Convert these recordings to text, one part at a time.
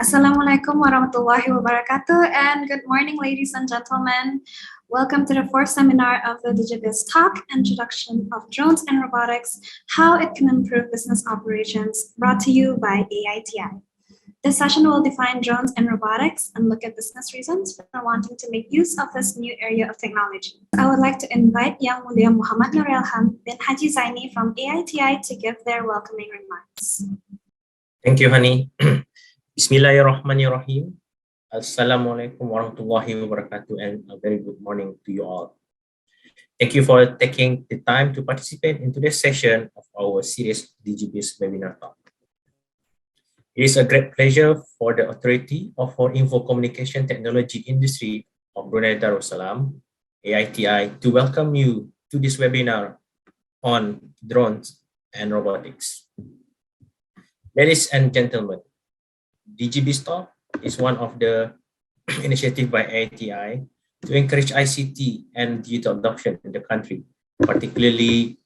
Assalamualaikum warahmatullahi wabarakatuh, and good morning, ladies and gentlemen. Welcome to the fourth seminar of the DigiBiz Talk, Introduction of Drones and Robotics, How It Can Improve Business Operations, brought to you by AITI. This session will define drones and robotics and look at business reasons for wanting to make use of this new area of technology. I would like to invite Yang Mulia Muhammad Nurelham bin Haji Zaini from AITI to give their welcoming remarks. Thank you, Hani. Bismillahirrahmanirrahim. Assalamualaikum warahmatullahi wabarakatuh, and a very good morning to you all. Thank you for taking the time to participate in today's session of our series DigiBiz webinar talk. It is a great pleasure for the Authority of for Info Communication Technology Industry of Brunei Darussalam, AITI, to welcome you to this webinar on drones and robotics. Ladies and gentlemen, DigiBiz Talk is one of the initiatives by AITI to encourage ICT and digital adoption in the country, particularly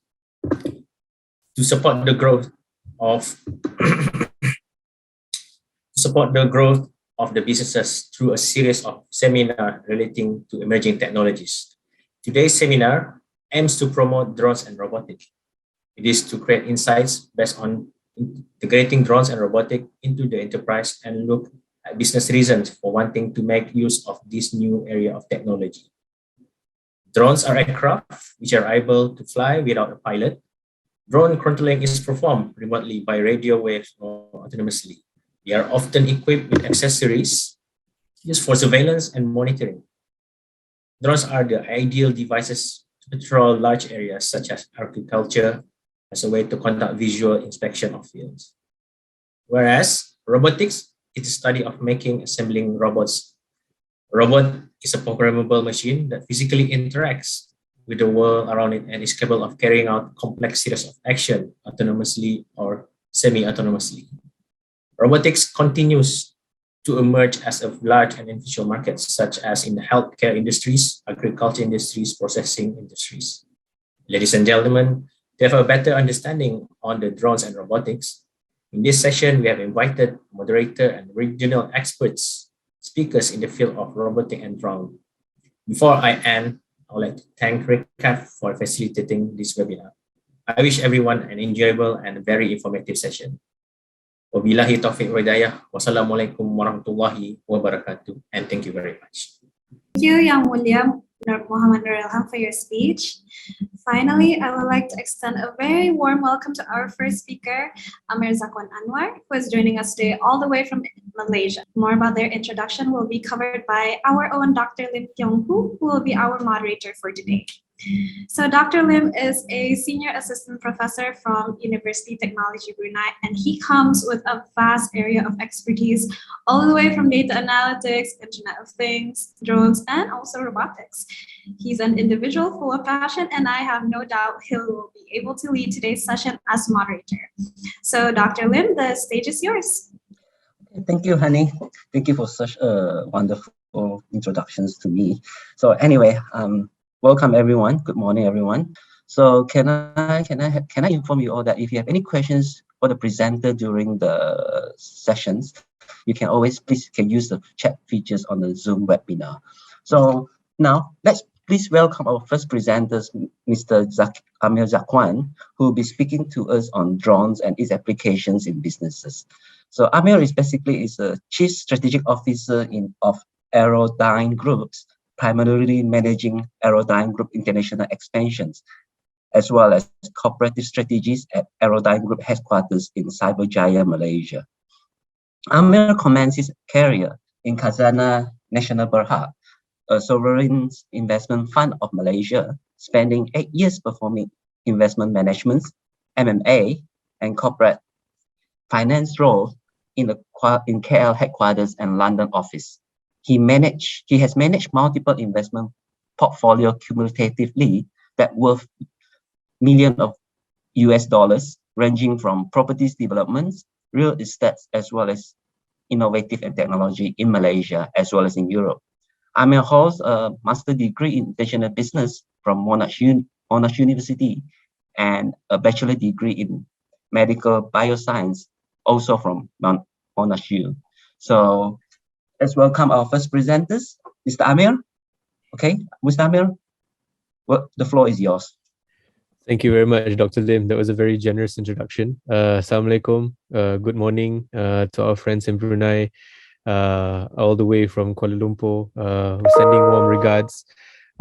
to support the growth of the businesses through a series of seminars relating to emerging technologies. Today's seminar aims to promote drones and robotics. It is to create insights based on integrating drones and robotics into the enterprise and look at business reasons for wanting to make use of this new area of technology. Drones are aircraft which are able to fly without a pilot. Drone controlling is performed remotely by radio waves or autonomously. They are often equipped with accessories used for surveillance and monitoring. Drones are the ideal devices to patrol large areas such as agriculture as a way to conduct visual inspection of fields. Whereas robotics is the study of assembling robots. A robot is a programmable machine that physically interacts with the world around it and is capable of carrying out complex series of action autonomously or semi-autonomously. Robotics continues to emerge as a large and influential markets, such as in the healthcare industries, agriculture industries, processing industries. Ladies and gentlemen, to have a better understanding on the drones and robotics, in this session, we have invited moderator and regional experts, speakers in the field of robotic and drone. Before I end, I would like to thank Recap for facilitating this webinar. I wish everyone an enjoyable and very informative session. Wabillahi taufiq wa hidayah. Wassalamualaikum warahmatullahi wabarakatuh. And thank you very much. Thank you, Yang Mulia Muhammad Nurelham, for your speech. Finally, I would like to extend a very warm welcome to our first speaker, Amir Zakwan Anuar, who is joining us today all the way from Malaysia. More about their introduction will be covered by our own Dr. Lim Tiong Hoo, who will be our moderator for today. So Dr. Lim is a senior assistant professor from Universiti Teknologi Brunei, and he comes with a vast area of expertise all the way from data analytics, Internet of Things, drones, and also robotics. He's an individual full of passion, and I have no doubt he will be able to lead today's session as moderator. So Dr. Lim, the stage is yours. Thank you, Hani. Thank you for such a wonderful introductions to me. So anyway, welcome everyone. Good morning, everyone. So can I inform you all that if you have any questions for the presenter during the sessions, you can always can use the chat features on the Zoom webinar. So now let's please welcome our first presenters, Mr. Amir Zakwan, who will be speaking to us on drones and its applications in businesses. So Amir is a Chief Strategic Officer of Aerodyne Groups, primarily managing Aerodyne Group international expansions, as well as corporate strategies at Aerodyne Group headquarters in Cyberjaya, Malaysia. Amir commenced his career in Khazanah Nasional Berhad, a sovereign investment fund of Malaysia, spending 8 years performing investment management, M&A, and corporate finance roles in KL headquarters and London office. He has managed multiple investment portfolio cumulatively that worth millions of US dollars, ranging from properties developments, real estate, as well as innovative and technology in Malaysia, as well as in Europe. Amir holds a master's degree in international business from Monash University and a bachelor degree in medical bioscience, also from Monash U. So let's welcome our first presenters, Mr. Amir. Okay, Mr. Amir, well, the floor is yours. Thank you very much, Dr. Lim. That was a very generous introduction. Assalamualaikum. Good morning to our friends in Brunei, all the way from Kuala Lumpur. Sending warm regards.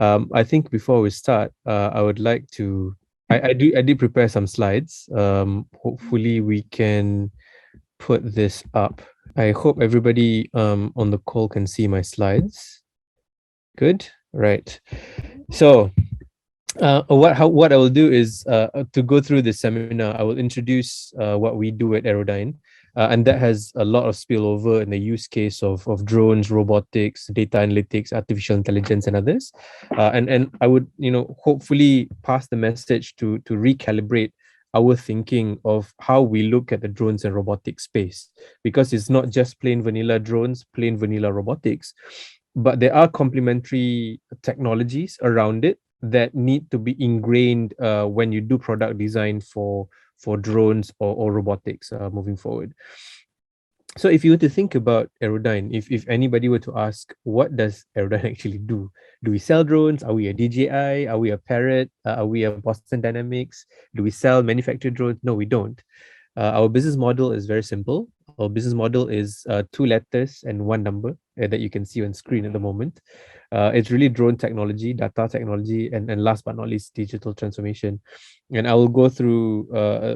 I think before we start, I would like to. I did prepare some slides. Hopefully, we can put this up. I hope everybody on the call can see my slides. Good. Right. So. What I will do is to go through this seminar, I will introduce what we do at Aerodyne, and that has a lot of spillover in the use case of drones, robotics, data analytics, artificial intelligence, and others. And I would hopefully pass the message to recalibrate our thinking of how we look at the drones and robotics space, because it's not just plain vanilla drones, plain vanilla robotics, but there are complementary technologies around it that need to be ingrained when you do product design for drones or robotics moving forward. So if you were to think about Aerodyne, if anybody were to ask, what does Aerodyne actually do? Do we sell drones? Are we a DJI? Are we a Parrot? Are we a Boston Dynamics? Do we sell manufactured drones? No, we don't. Our business model is very simple. Our business model is 2 letters and 1 number that you can see on screen at the moment. It's really drone technology, data technology, and last but not least, digital transformation. And I will go through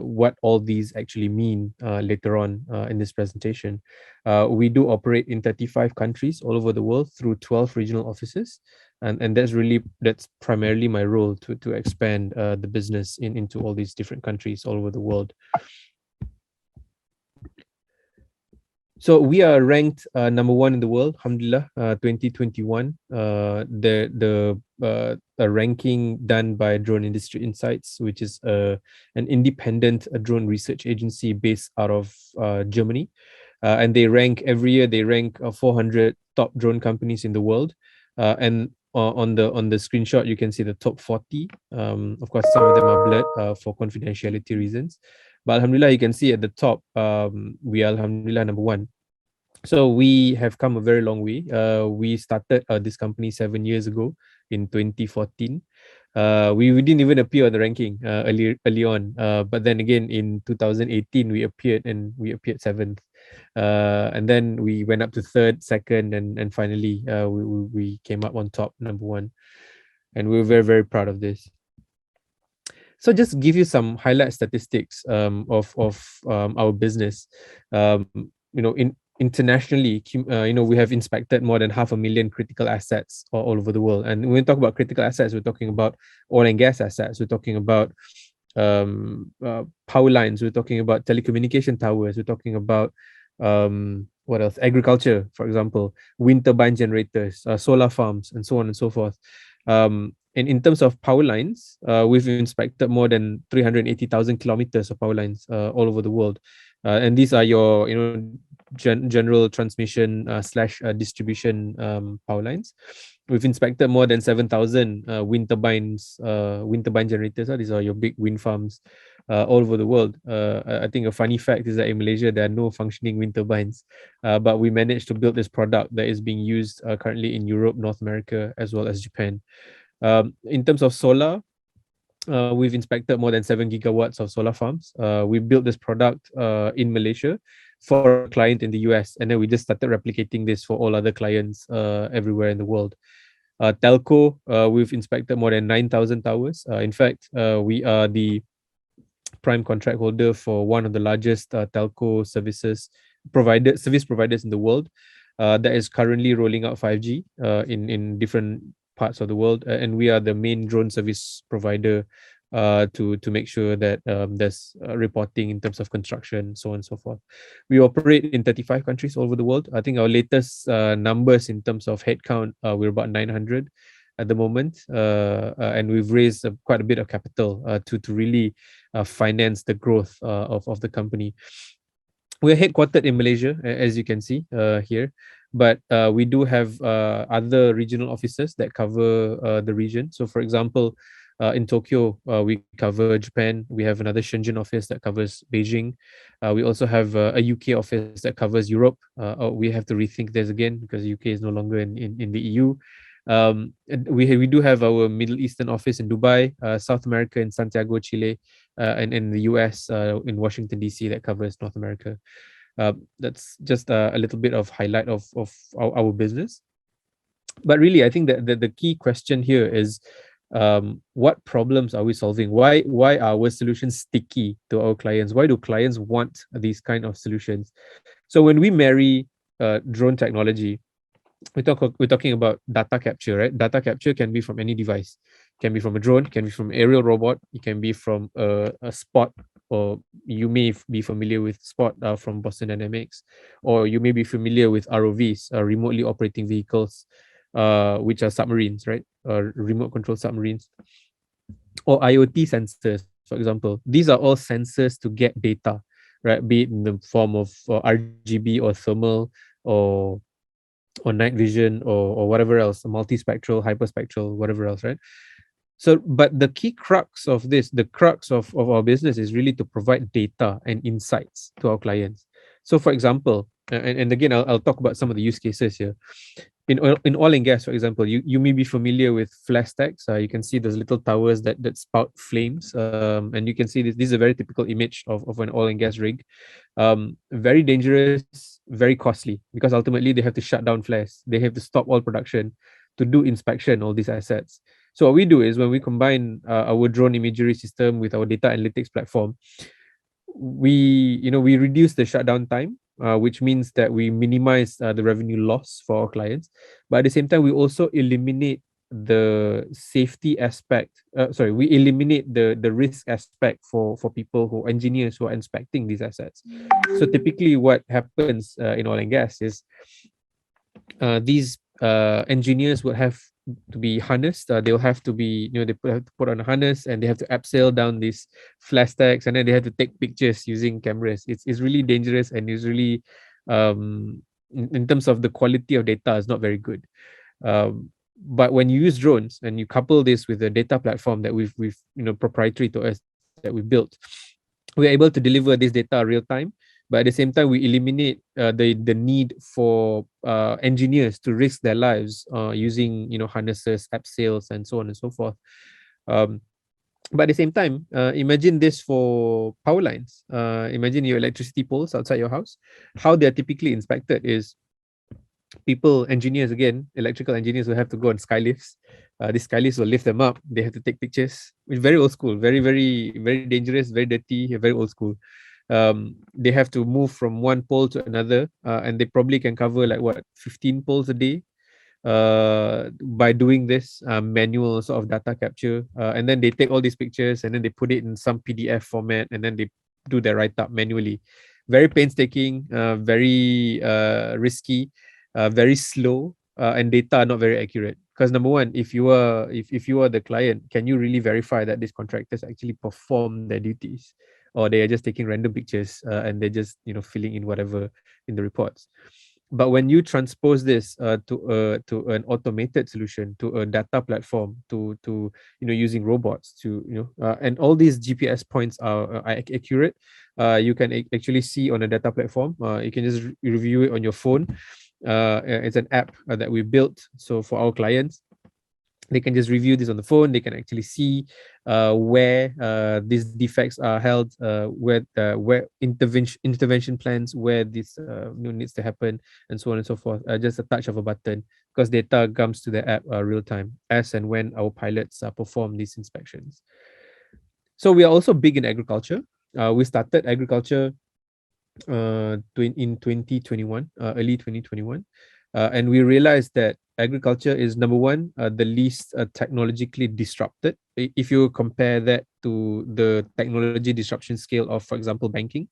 what all these actually mean later on in this presentation. We do operate in 35 countries all over the world through 12 regional offices. And that's primarily my role to expand the business into all these different countries all over the world. So we are ranked number 1 in the world, alhamdulillah, 2021. The a ranking done by Drone Industry Insights, which is an independent drone research agency based out of Germany. And they rank every year. They rank 400 top drone companies in the world. And on the screenshot, you can see the top 40. Of course, some of them are blurred for confidentiality reasons. But alhamdulillah, you can see at the top, we are alhamdulillah number 1. So we have come a very long way. We started this company 7 years ago in 2014. We didn't even appear on the ranking early on. But then again, in 2018, we appeared 7th. And then we went up to 3rd, 2nd, and finally we came up on top, number 1. And we're very, very proud of this. So just give you some highlight statistics of our business. Internationally, we have inspected more than 500,000 critical assets all over the world. And when we talk about critical assets, we're talking about oil and gas assets. We're talking about power lines. We're talking about telecommunication towers. We're talking about what else? Agriculture, for example, wind turbine generators, solar farms, and so on and so forth. And in terms of power lines, we've inspected more than 380,000 kilometers of power lines all over the world. And these are your, general transmission / distribution power lines. We've inspected more than 7,000 wind turbine generators. These are your big wind farms all over the world. I think a funny fact is that in Malaysia, there are no functioning wind turbines, but we managed to build this product that is being used currently in Europe, North America, as well as Japan. In terms of solar, we've inspected more than 7 gigawatts of solar farms. We built this product in Malaysia for a client in the US, and then we just started replicating this for all other clients everywhere in the world. Telco, we've inspected more than 9,000 towers. In fact, we are the prime contract holder for one of the largest telco service providers in the world that is currently rolling out 5G in different parts of the world, and we are the main drone service provider to make sure that there's reporting in terms of construction, so on and so forth. We operate in 35 countries all over the world. I think our latest numbers in terms of headcount, we're about 900 at the moment, and we've raised quite a bit of capital to really finance the growth of the company. We're headquartered in Malaysia, as you can see here, but we do have other regional offices that cover the region. So, for example, In Tokyo, we cover Japan. We have another Shenzhen office that covers Beijing. We also have a UK office that covers Europe. We have to rethink this again because UK is no longer in the EU. And we do have our Middle Eastern office in Dubai, South America in Santiago, Chile, and in the US in Washington DC that covers North America. That's just a little bit of highlight of our business. But really, I think that the key question here is, what problems are we solving? Why are our solutions sticky to our clients? Why do clients want these kind of solutions? So when we marry drone technology, we're talking about data capture, right? Data capture can be from any device. It can be from a drone, can be from an aerial robot, it can be from a Spot, or you may be familiar with Spot from Boston Dynamics, or you may be familiar with ROVs, remotely operating vehicles, which are submarines, right? Remote control submarines, or IoT sensors, for example. These are all sensors to get data, right? Be it in the form of RGB or thermal or night vision or whatever else, multispectral, hyperspectral, whatever else, right? So, but the key crux of this, the crux of our business is really to provide data and insights to our clients. So, for example, and again, I'll talk about some of the use cases here. In oil and gas, for example, you may be familiar with flash stacks. You can see those little towers that spout flames, and you can see this. This is a very typical image of an oil and gas rig. Very dangerous, very costly, because ultimately they have to shut down flares. They have to stop all production to do inspection all these assets. So what we do is, when we combine our drone imagery system with our data analytics platform, we reduce the shutdown time, which means that we minimize the revenue loss for our clients. But at the same time, we also eliminate the safety aspect. We eliminate the risk aspect for people who engineers who are inspecting these assets. So typically, what happens in oil and gas is these engineers will have to be harnessed. They'll have to be, they have to put on a harness, and they have to abseil down these flash stacks, and then they have to take pictures using cameras. It's really dangerous, and it's really, in terms of the quality of data, is not very good. But when you use drones and you couple this with a data platform that we've proprietary to us, that we built, we're able to deliver this data real time. But at the same time, we eliminate the need for engineers to risk their lives using harnesses, abseils, and so on and so forth. But at the same time, imagine this for power lines. Imagine your electricity poles outside your house. How they're typically inspected is, engineers, again, electrical engineers, will have to go on skylifts. These skylifts will lift them up. They have to take pictures. It's very old school, very, very, very dangerous, very dirty, very old school. They have to move from one pole to another, and they probably can cover 15 poles a day by doing this manual sort of data capture. And then they take all these pictures, and then they put it in some PDF format, and then they do their write-up manually. Very painstaking, very risky, very slow, and data are not very accurate. Because number one, if you are the client, can you really verify that these contractors actually perform their duties, or they are just taking random pictures and they're just filling in whatever in the reports? But when you transpose this to an automated solution, to a data platform, to using robots, and all these GPS points are accurate, you can actually see on a data platform. You can just review it on your phone. It's an app that we built. So for our clients, they can just review this on the phone. They can actually see where these defects are held, where intervention plans, where this needs to happen, and so on and so forth. Just a touch of a button, because data comes to the app real time, as and when our pilots perform these inspections. So we are also big in agriculture. We started agriculture in 2021, early 2021. And we realized that agriculture is, number one, the least technologically disrupted. If you compare that to the technology disruption scale of, for example, banking,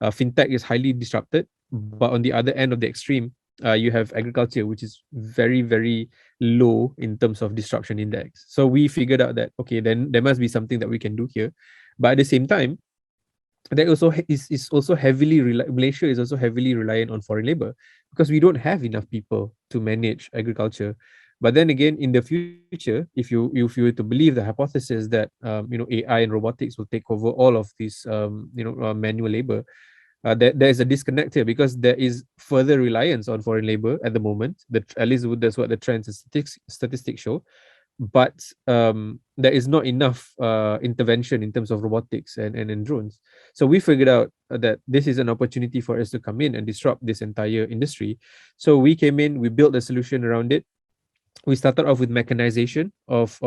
fintech is highly disrupted. But on the other end of the extreme, you have agriculture, which is very, very low in terms of disruption index. So we figured out that, okay, then there must be something that we can do here. But at the same time, that also is also heavily Malaysia is also heavily reliant on foreign labor, because we don't have enough people to manage agriculture. But then again, in the future, if you were to believe the hypothesis that AI and robotics will take over all of this manual labor, there is a disconnect here, because there is further reliance on foreign labor at the moment. At least that's what the trends and statistics show. But there is not enough intervention in terms of robotics and drones. So we figured out that this is an opportunity for us to come in and disrupt this entire industry. So we came in, we built a solution around it. We started off with mechanization of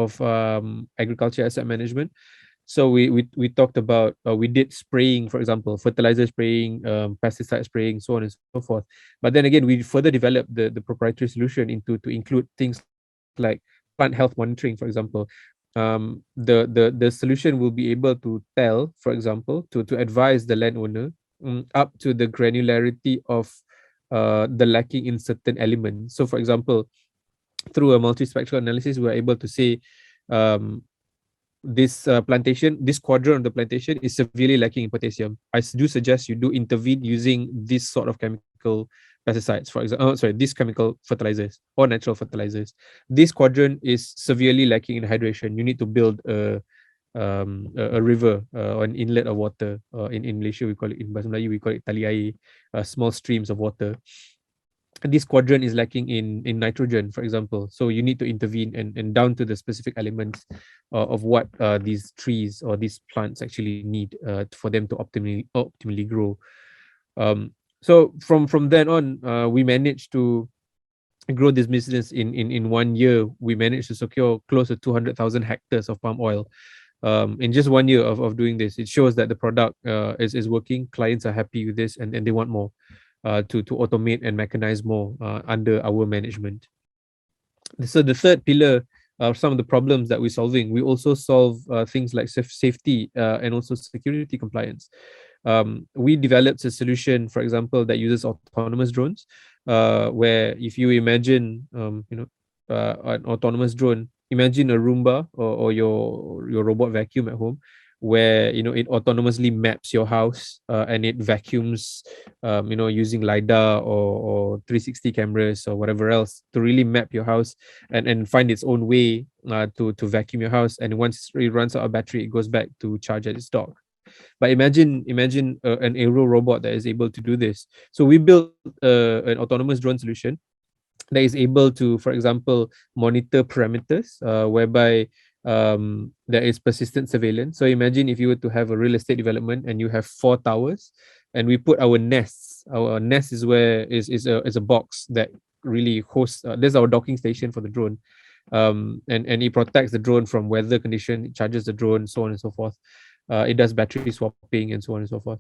agriculture asset management. So we talked about, we did spraying, for example, fertilizer spraying, pesticide spraying, so on and so forth. But then again, we further developed the proprietary solution to include things like plant health monitoring, for example. The solution will be able to tell, for example, to advise the landowner up to the granularity of the lacking in certain elements. So for example, through a multispectral analysis, we are able to say this plantation, this quadrant of the plantation is severely lacking in potassium. I do suggest you do intervene using this sort of chemical pesticides, for example, these chemical fertilizers or natural fertilizers. This quadrant is severely lacking in hydration. You need to build a river or an inlet of water. In Malaysia, we call it, in Bahasa Melayu, we call it tali air, small streams of water. This quadrant is lacking in nitrogen, for example. So you need to intervene and down to the specific elements of what these trees or these plants actually need for them to optimally grow. So from then on, we managed to grow this business in 1 year. We managed to secure close to 200,000 hectares of palm oil. In just 1 year of doing this, it shows that the product is working. Clients are happy with this, and they want more. To automate and mechanize more under our management. So the third pillar are some of the problems that we're solving. We also solve things like safety and also security compliance. We developed a solution, for example, that uses autonomous drones, where if you imagine, an autonomous drone, imagine a Roomba or your robot vacuum at home, where it autonomously maps your house and it vacuums using LiDAR or 360 cameras or whatever else to really map your house and find its own way to vacuum your house. And once it runs out of battery, it goes back to charge at its dock. But imagine an aero robot that is able to do this. So we built an autonomous drone solution that is able to, for example, monitor parameters, whereby there is persistent surveillance. So imagine if you were to have a real estate development and you have 4 towers, and we put our nests. Our nest is where is a box that really hosts. There's our docking station for the drone, and it protects the drone from weather condition. It charges the drone, so on and so forth. It does battery swapping and so on and so forth.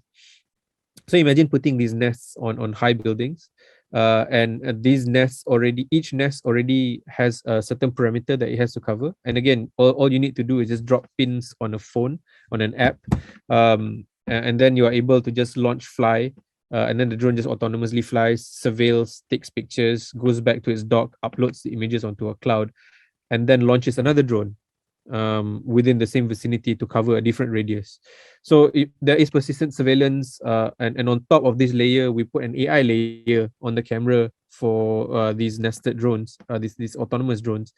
So imagine putting these nests on high buildings. And these nests each nest already has a certain parameter that it has to cover. And again, all you need to do is just drop pins on a phone, on an app, and then you are able to just launch fly, and then the drone just autonomously flies, surveils, takes pictures, goes back to its dock, uploads the images onto a cloud, and then launches another drone within the same vicinity to cover a different radius. So there is persistent surveillance, and on top of this layer, we put an AI layer on the camera for these nested drones, these autonomous drones,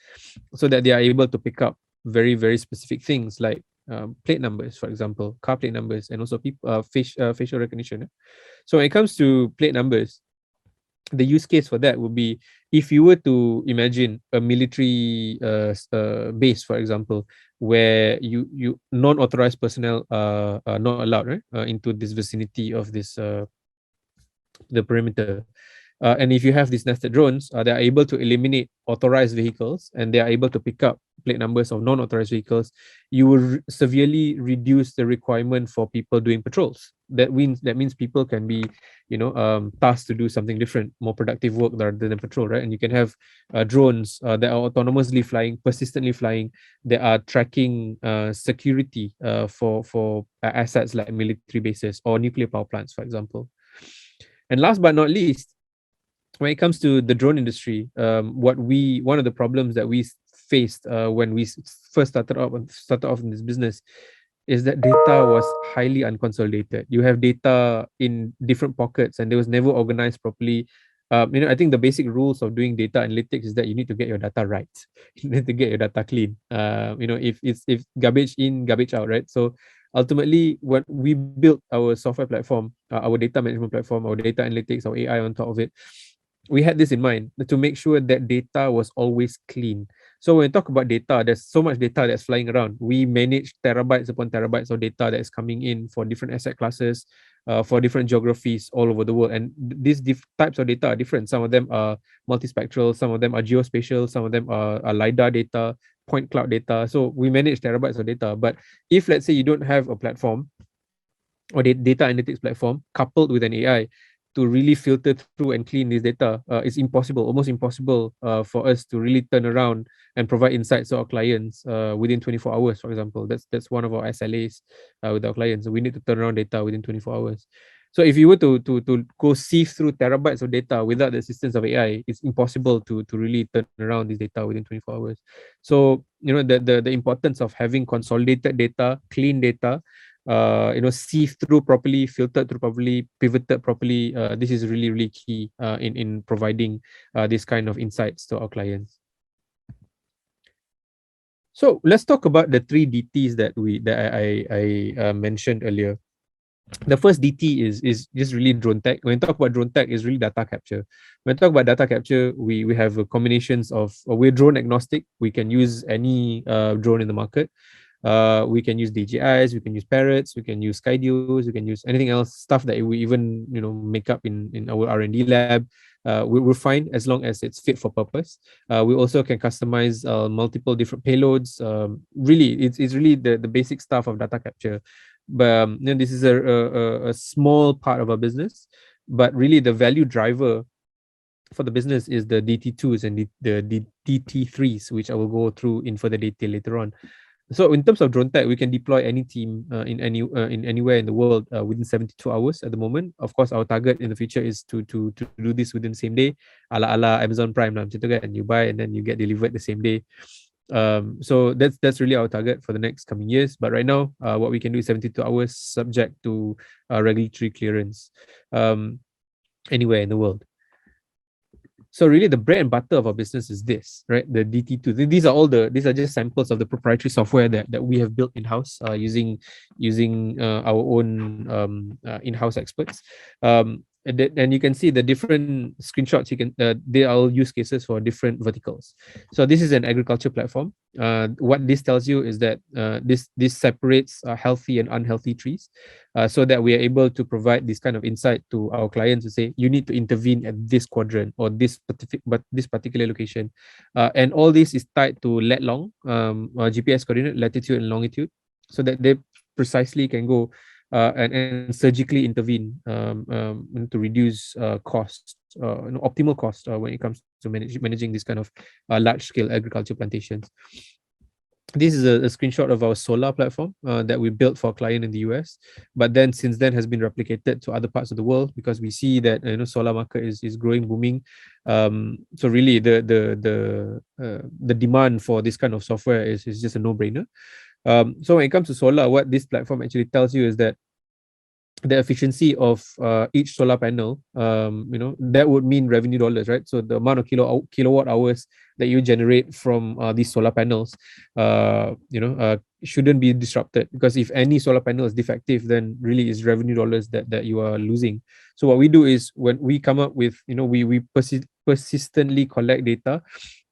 so that they are able to pick up very, very specific things like plate numbers, for example, car plate numbers, and also facial recognition. So when it comes to plate numbers, the use case for that would be if you were to imagine a military base, for example, where you non-authorized personnel are not allowed, right, into this vicinity of this the perimeter. And if you have these nested drones, they are able to eliminate authorized vehicles, and they are able to pick up plate numbers of non-authorized vehicles. You will severely reduce the requirement for people doing patrols. That means people can be, tasked to do something different, more productive work rather than patrol, right? And you can have drones that are autonomously flying, persistently flying, that are tracking security for assets like military bases or nuclear power plants, for example. And last but not least, when it comes to the drone industry, one of the problems that we faced when we first started off in this business is that data was highly unconsolidated. You have data in different pockets, and it was never organized properly. I think the basic rules of doing data analytics is that you need to get your data right. You need to get your data clean. If garbage in, garbage out, right? So ultimately, when we built our software platform, our data management platform, our data analytics, our AI on top of it, we had this in mind to make sure that data was always clean. So when we talk about data, there's so much data that's flying around. We manage terabytes upon terabytes of data that is coming in for different asset classes, for different geographies all over the world. And these types of data are different. Some of them are multispectral, some of them are geospatial, some of them are LiDAR data, point cloud data. So we manage terabytes of data. But if let's say you don't have a platform or data analytics platform coupled with an AI to really filter through and clean this data, it's impossible, almost impossible for us to really turn around and provide insights to our clients within 24 hours, for example. That's one of our SLAs with our clients. So we need to turn around data within 24 hours. So if you were to go sift through terabytes of data without the assistance of AI, it's impossible to really turn around this data within 24 hours. So the importance of having consolidated data, clean data, sieve through properly, filtered through properly, pivoted properly. This is really, really key in providing this kind of insights to our clients. So let's talk about the 3 DTs that I mentioned earlier. The first DT is just really drone tech. When we talk about drone tech, is really data capture. When we talk about data capture, we have combinations of, we're drone agnostic. We can use any drone in the market. We can use DJIs, we can use parrots, we can use Skydios, we can use anything else, stuff that we even make up in our R&D lab. We're fine as long as it's fit for purpose. We also can customize multiple different payloads. Really, it's really the basic stuff of data capture. But this is a small part of our business, but really the value driver for the business is the DT2s and the DT3s, which I will go through in further detail later on. So in terms of drone tech, we can deploy any team in anywhere in the world within 72 hours at the moment. Of course, our target in the future is to do this within the same day, ala Amazon Prime lah, macam tu kan, you buy and then you get delivered the same day. So that's really our target for the next coming years. But right now, what we can do is 72 hours subject to regulatory clearance anywhere in the world. So really the bread and butter of our business is this, right? The DT2. These are just samples of the proprietary software that we have built in-house using our own in-house experts. And you can see the different screenshots. They are all use cases for different verticals. So this is an agriculture platform. What this tells you is that this separates healthy and unhealthy trees, so that we are able to provide this kind of insight to our clients to say, you need to intervene at this quadrant or this particular location. And all this is tied to lat long, GPS coordinate, latitude and longitude, so that they precisely can go and surgically intervene to reduce costs, optimal cost when it comes to managing this kind of large-scale agriculture plantations. This is a screenshot of our solar platform that we built for a client in the US, but then since then has been replicated to other parts of the world because we see that solar market is growing, booming. So really the demand for this kind of software is just a no-brainer. So when it comes to solar, what this platform actually tells you is that the efficiency of each solar panel, that would mean revenue dollars, right? So the amount of kilowatt hours that you generate from these solar panels, shouldn't be disrupted, because if any solar panel is defective, then really is revenue dollars that you are losing. So what we do is, when we come up with, we persistently collect data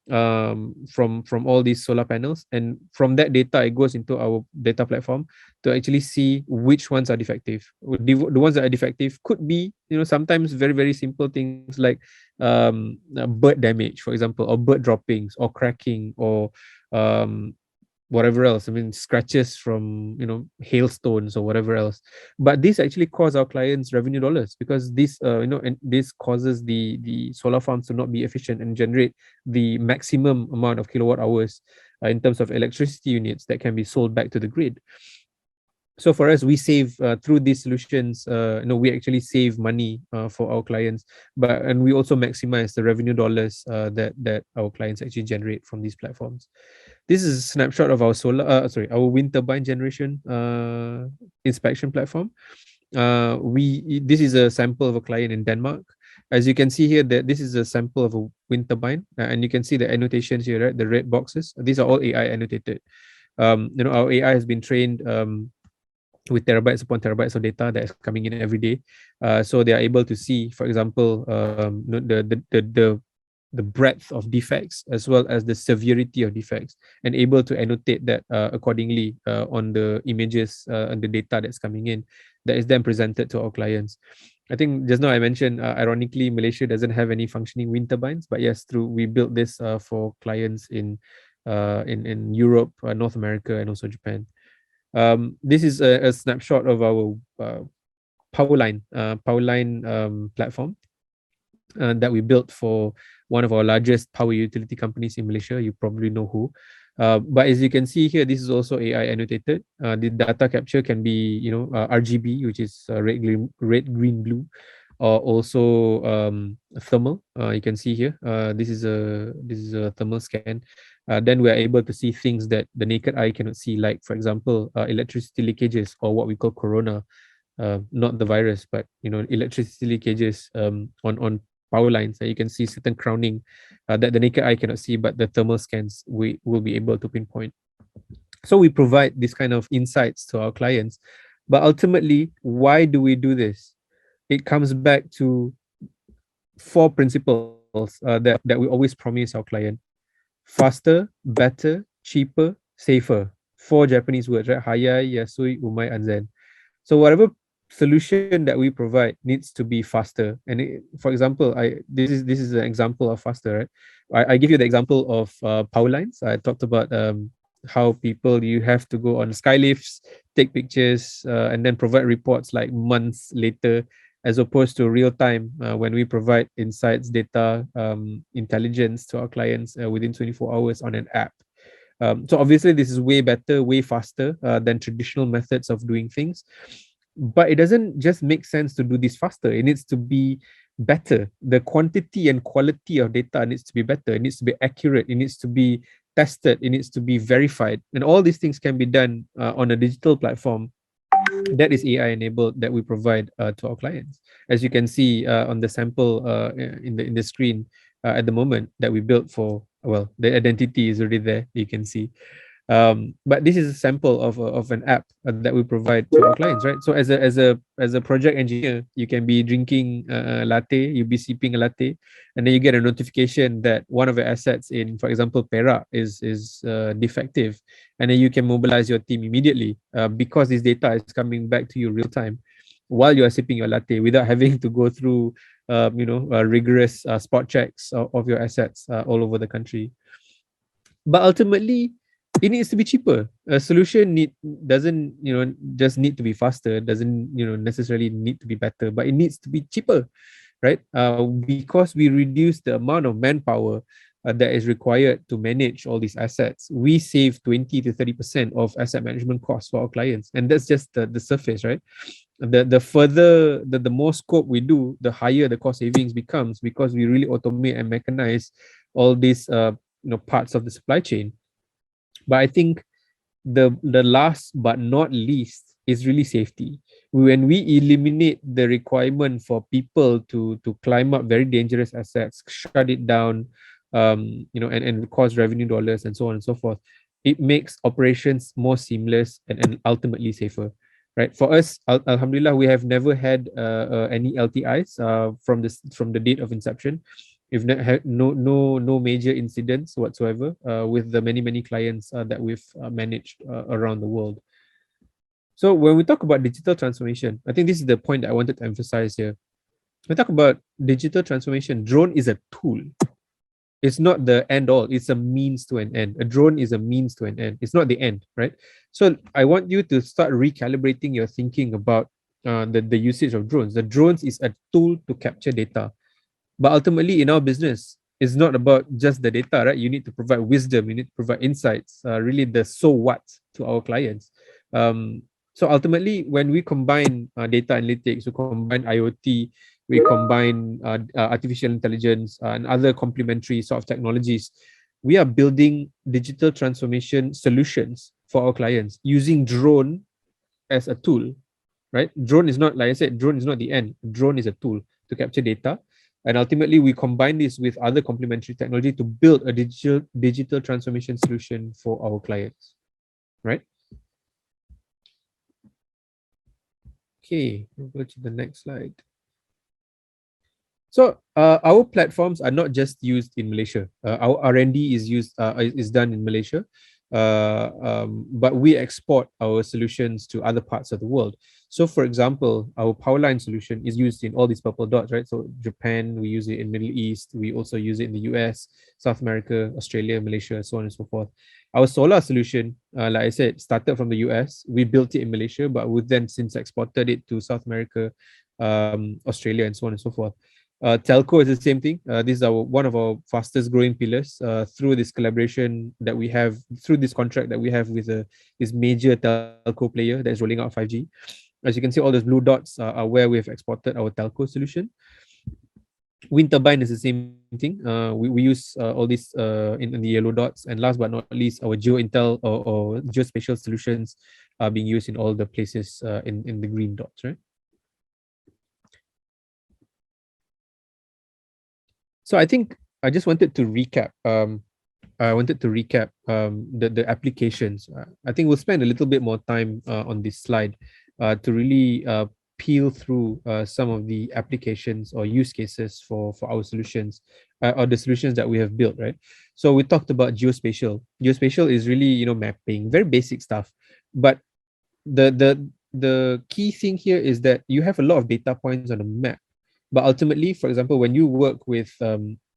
from all these solar panels, and from that data it goes into our data platform to actually see which ones are defective. The ones that are defective could be sometimes very, very simple things like bird damage, for example, or bird droppings, or cracking, or whatever else. I mean, scratches from hailstones or whatever else. But this actually costs our clients revenue dollars, because this and this causes the solar farms to not be efficient and generate the maximum amount of kilowatt hours in terms of electricity units that can be sold back to the grid. So for us, we save through these solutions. We actually save money for our clients, and we also maximize the revenue dollars that our clients actually generate from these platforms. This is a snapshot of our our wind turbine generation inspection platform. This is a sample of a client in Denmark. As you can see here, that this is a sample of a wind turbine, and you can see the annotations here, right? The red boxes. These are all AI annotated. Our AI has been trained with terabytes upon terabytes of data that is coming in every day. So they are able to see, for example, the breadth of defects as well as the severity of defects, and able to annotate that accordingly on the images and the data that's coming in, that is then presented to our clients. I think just now I mentioned, ironically, Malaysia doesn't have any functioning wind turbines, but yes, we built this for clients in Europe, North America, and also Japan. This is a snapshot of our Powerline platform that we built for one of our largest power utility companies in Malaysia. You probably know who. But as you can see here, this is also AI annotated. The data capture can be, RGB, which is red, green, blue, or also thermal. You can see here. This is a thermal scan. Then we are able to see things that the naked eye cannot see, like, for example, electricity leakages, or what we call corona. Not the virus, but electricity leakages on power lines. You can see certain crowning that the naked eye cannot see, but the thermal scans we will be able to pinpoint. So we provide this kind of insights to our clients. But ultimately, why do we do this? It comes back to 4 principles that we always promise our client: faster, better, cheaper, safer. 4 Japanese words, right? Hayai, Yasui, Umai, Anzen. So whatever solution that we provide needs to be faster. And for example, this is an example of faster, right? I give you the example of power lines. I talked about how you have to go on skylifts, take pictures, and then provide reports like months later, as opposed to real time when we provide insights, data, intelligence to our clients within 24 hours on an app. So obviously this is way better, way faster than traditional methods of doing things. But it doesn't just make sense to do this faster. It needs to be better. The quantity and quality of data needs to be better. It needs to be accurate. It needs to be tested. It needs to be verified. And all these things can be done on a digital platform that is AI enabled, that we provide to our clients. As you can see on the sample in the screen at the moment that we built for, well, the identity is already there, you can see. But this is a sample of an app that we provide to our clients, right? So as a project engineer, you can be drinking a latte, you'll be sipping a latte, and then you get a notification that one of your assets in, for example, Perak is defective, and then you can mobilize your team immediately because this data is coming back to you real time while you are sipping your latte, without having to go through rigorous spot checks of your assets all over the country. But ultimately, it needs to be cheaper. A solution doesn't just need to be faster, doesn't necessarily need to be better, but it needs to be cheaper, right? Because we reduce the amount of manpower that is required to manage all these assets. We save 20 to 30% of asset management costs for our clients, and that's just the surface, right? The more scope we do, the higher the cost savings becomes, because we really automate and mechanize all these parts of the supply chain. But I think the last but not least is really safety. When we eliminate the requirement for people to climb up very dangerous assets, shut it down, and cost revenue dollars and so on and so forth, it makes operations more seamless and ultimately safer, right? For us, alhamdulillah, we have never had any LTIs from the date of inception. We've had no major incidents whatsoever with the many clients that we've managed around the world. So when we talk about digital transformation, I think this is the point that I wanted to emphasize here. When we talk about digital transformation, drone is a tool. It's not the end all. It's a means to an end. A drone is a means to an end. It's not the end, right? So I want you to start recalibrating your thinking about the usage of drones. The drones is a tool to capture data. But ultimately, in our business, it's not about just the data, right? You need to provide wisdom, you need to provide insights, really the so what to our clients. So ultimately, when we combine data analytics, we combine IoT, we combine artificial intelligence and other complementary sort of technologies, we are building digital transformation solutions for our clients using drone as a tool, right? Drone is not, like I said, drone is not the end. Drone is a tool to capture data. And ultimately, we combine this with other complementary technology to build a digital transformation solution for our clients, right? Okay, we'll go to the next slide. So our platforms are not just used in Malaysia. Our R&D is done in Malaysia, but we export our solutions to other parts of the world. So, for example, our Powerline solution is used in all these purple dots, right? So Japan, we use it in Middle East. We also use it in the US, South America, Australia, Malaysia, so on and so forth. Our solar solution, like I said, started from the US. We built it in Malaysia, but we've then since exported it to South America, Australia, and so on and so forth. Telco is the same thing. This is one of our fastest growing pillars through this collaboration that we have, through this contract that we have with this major telco player that is rolling out 5G. As you can see, all those blue dots are where we have exported our telco solution. Wind turbine is the same thing. We use all these in the yellow dots. And last but not least, our GeoIntel or geospatial solutions are being used in all the places in the green dots, right? So I think I just wanted to recap. The applications. I think we'll spend a little bit more time on this slide to really peel through some of the applications or use cases for our solutions or the solutions that we have built, right? So we talked about geospatial. Geospatial is really mapping, very basic stuff, but the key thing here is that you have a lot of data points on a map. But ultimately, for example, when you work with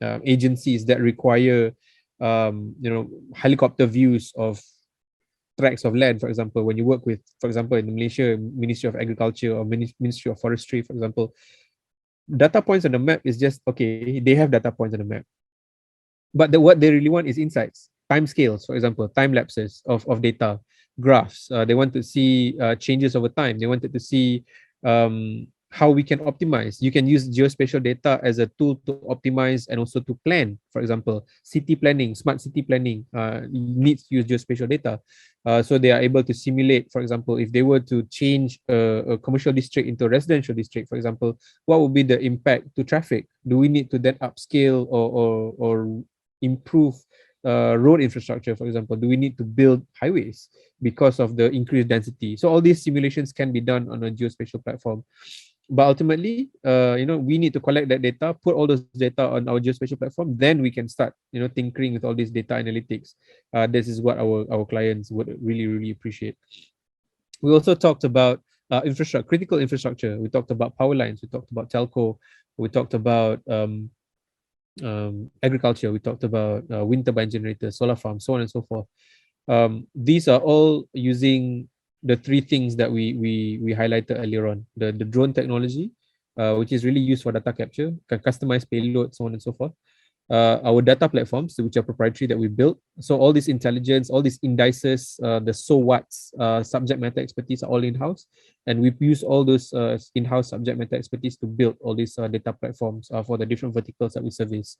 agencies that require, helicopter views of tracts of land, for example, when you work with, for example, in Malaysia, Ministry of Agriculture or Ministry of Forestry, for example, data points on the map is just, okay, they have data points on the map. But what they really want is insights, time scales, for example, time lapses of data, graphs. They want to see changes over time. They wanted to see how we can optimize. You can use geospatial data as a tool to optimize and also to plan. For example, city planning, smart city planning needs to use geospatial data. So they are able to simulate, for example, if they were to change a commercial district into a residential district, for example, what would be the impact to traffic? Do we need to then upscale or improve road infrastructure, for example? Do we need to build highways because of the increased density? So all these simulations can be done on a geospatial platform. But ultimately, we need to collect that data, put all those data on our geospatial platform, then we can start, tinkering with all these data analytics. This is what our clients would really, really appreciate. We also talked about infrastructure, critical infrastructure. We talked about power lines. We talked about telco. We talked about agriculture. We talked about wind turbine generators, solar farms, so on and so forth. These are all using the three things that we highlighted earlier on. The drone technology, which is really used for data capture, can customize payload, so on and so forth. Our data platforms, which are proprietary that we built. So all this intelligence, all these indices, the so what's, subject matter expertise are all in-house. And we use all those in-house subject matter expertise to build all these data platforms for the different verticals that we service.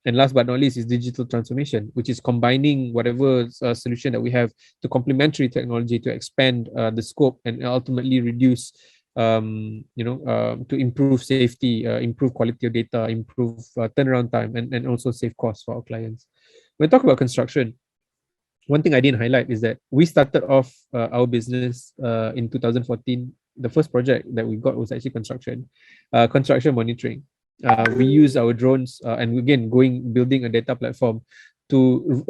And last but not least is digital transformation, which is combining whatever solution that we have to complementary technology to expand the scope and ultimately reduce, to improve safety, improve quality of data, improve turnaround time, and also save costs for our clients. When we talk about construction, one thing I didn't highlight is that we started off our business in 2014. The first project that we got was actually construction monitoring. We use our drones and again building a data platform to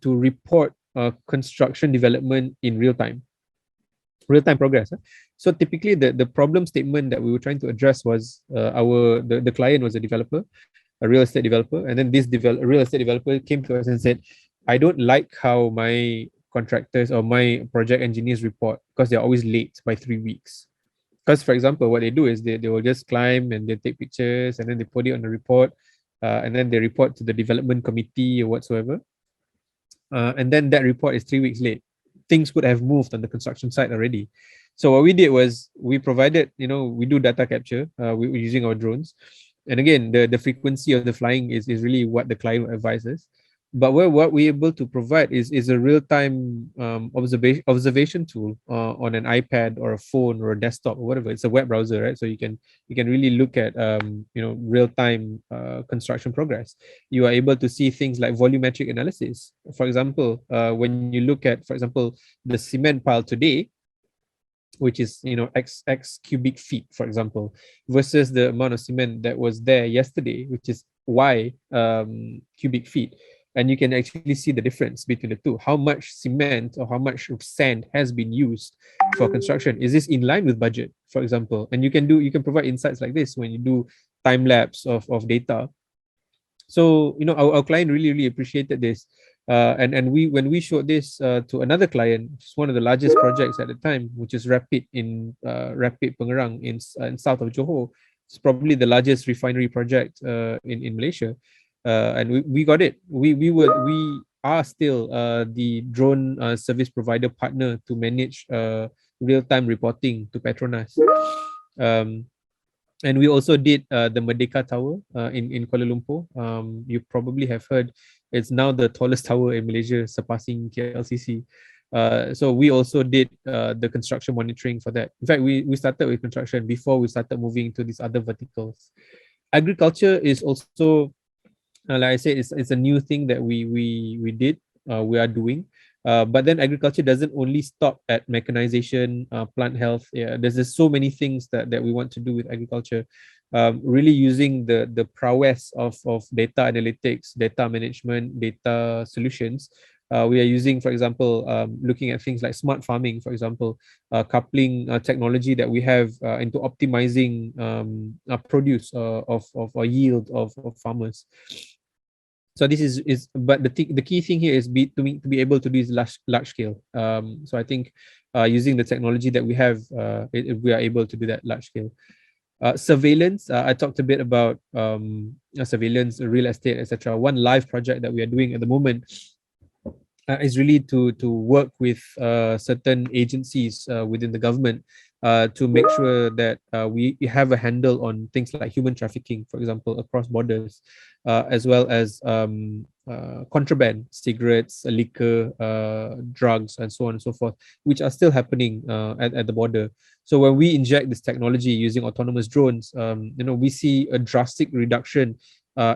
report construction development in real time progress. So typically the problem statement that we were trying to address was the client was a developer, a real estate developer, and then this real estate developer came to us and said, I don't like how my contractors or my project engineers report because they're always late by 3 weeks. Because, for example, what they do is they will just climb and they take pictures and then they put it on the report and then they report to the development committee or whatsoever. And then that report is 3 weeks late. Things would have moved on the construction site already. So what we did was we provided, we do data capture we're using our drones. And again, the frequency of the flying is really what the client advises. But what we're able to provide is a real-time observation tool on an iPad or a phone or a desktop or whatever. It's a web browser, right? So you can really look at real-time construction progress. You are able to see things like volumetric analysis. For example, when you look at, for example, the cement pile today, which is x cubic feet, for example, versus the amount of cement that was there yesterday, which is y cubic feet, and you can actually see the difference between the two. How much cement or how much sand has been used for construction? Is this in line with budget, for example? And you can provide insights like this when you do time lapse of data. So our client really appreciated this, and when we showed this to another client, which is one of the largest projects at the time, which is Rapid Pengerang in south of Johor. It's probably the largest refinery project in Malaysia, and we got it. We are still the drone service provider partner to manage real-time reporting to Petronas. And we also did the Merdeka Tower in Kuala Lumpur. You probably have heard it's now the tallest tower in Malaysia, surpassing KLCC. So we also did the construction monitoring for that. In fact, we started with construction before we started moving to these other verticals. Agriculture is also, like I said, it's a new thing that we are doing. But then agriculture doesn't only stop at mechanization, plant health. Yeah, there's just so many things that we want to do with agriculture. Really using the prowess of data analytics, data management, data solutions. We are using, for example, looking at things like smart farming, for example, coupling technology that we have into optimizing produce of yield of farmers. So this is but the key thing here is to be able to do this large scale. So I think using the technology that we have, we are able to do that large scale. Surveillance, I talked a bit about surveillance, real estate, etc. One live project that we are doing at the moment is really to work with certain agencies within the government to make sure that we have a handle on things like human trafficking, for example, across borders, as well as contraband, cigarettes, liquor, drugs, and so on and so forth, which are still happening at the border. So when we inject this technology using autonomous drones, we see a drastic reduction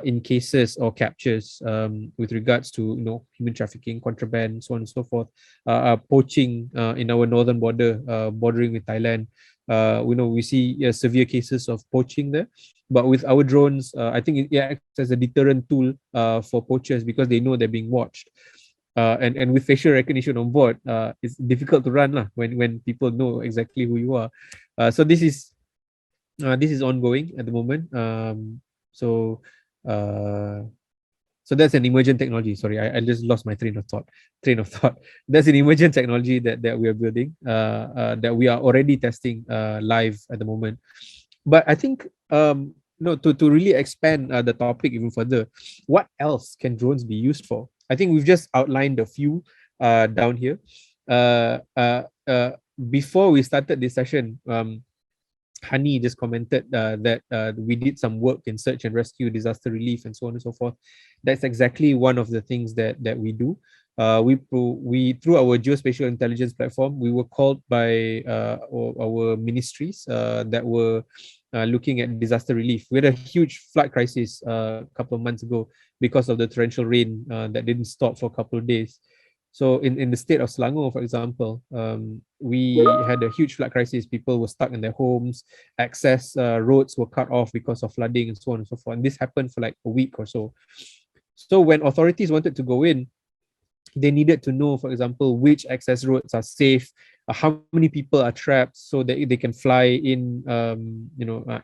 in cases or captures with regards to human trafficking, contraband, so on and so forth, poaching in our northern border, bordering with Thailand. We see severe cases of poaching there, but with our drones, I think it acts as a deterrent tool for poachers because they know they're being watched. And with facial recognition on board, it's difficult to run when people know exactly who you are. So this is ongoing at the moment. So that's an emergent technology. Sorry, I just lost my train of thought. That's an emergent technology that we are building, that we are already testing live at the moment. But I think to really expand the topic even further, what else can drones be used for? I think we've just outlined a few down here. Before we started this session, Hani just commented that we did some work in search and rescue, disaster relief, and so on and so forth. That's exactly one of the things that we do. We through our geospatial intelligence platform, we were called by our ministries that were looking at disaster relief. We had a huge flood crisis a couple of months ago because of the torrential rain that didn't stop for a couple of days. So in the state of Selangor, for example, we had a huge flood crisis. People were stuck in their homes. Access roads were cut off because of flooding and so on and so forth. And this happened for like a week or so. So when authorities wanted to go in, they needed to know, for example, which access roads are safe, how many people are trapped, so that they can fly in,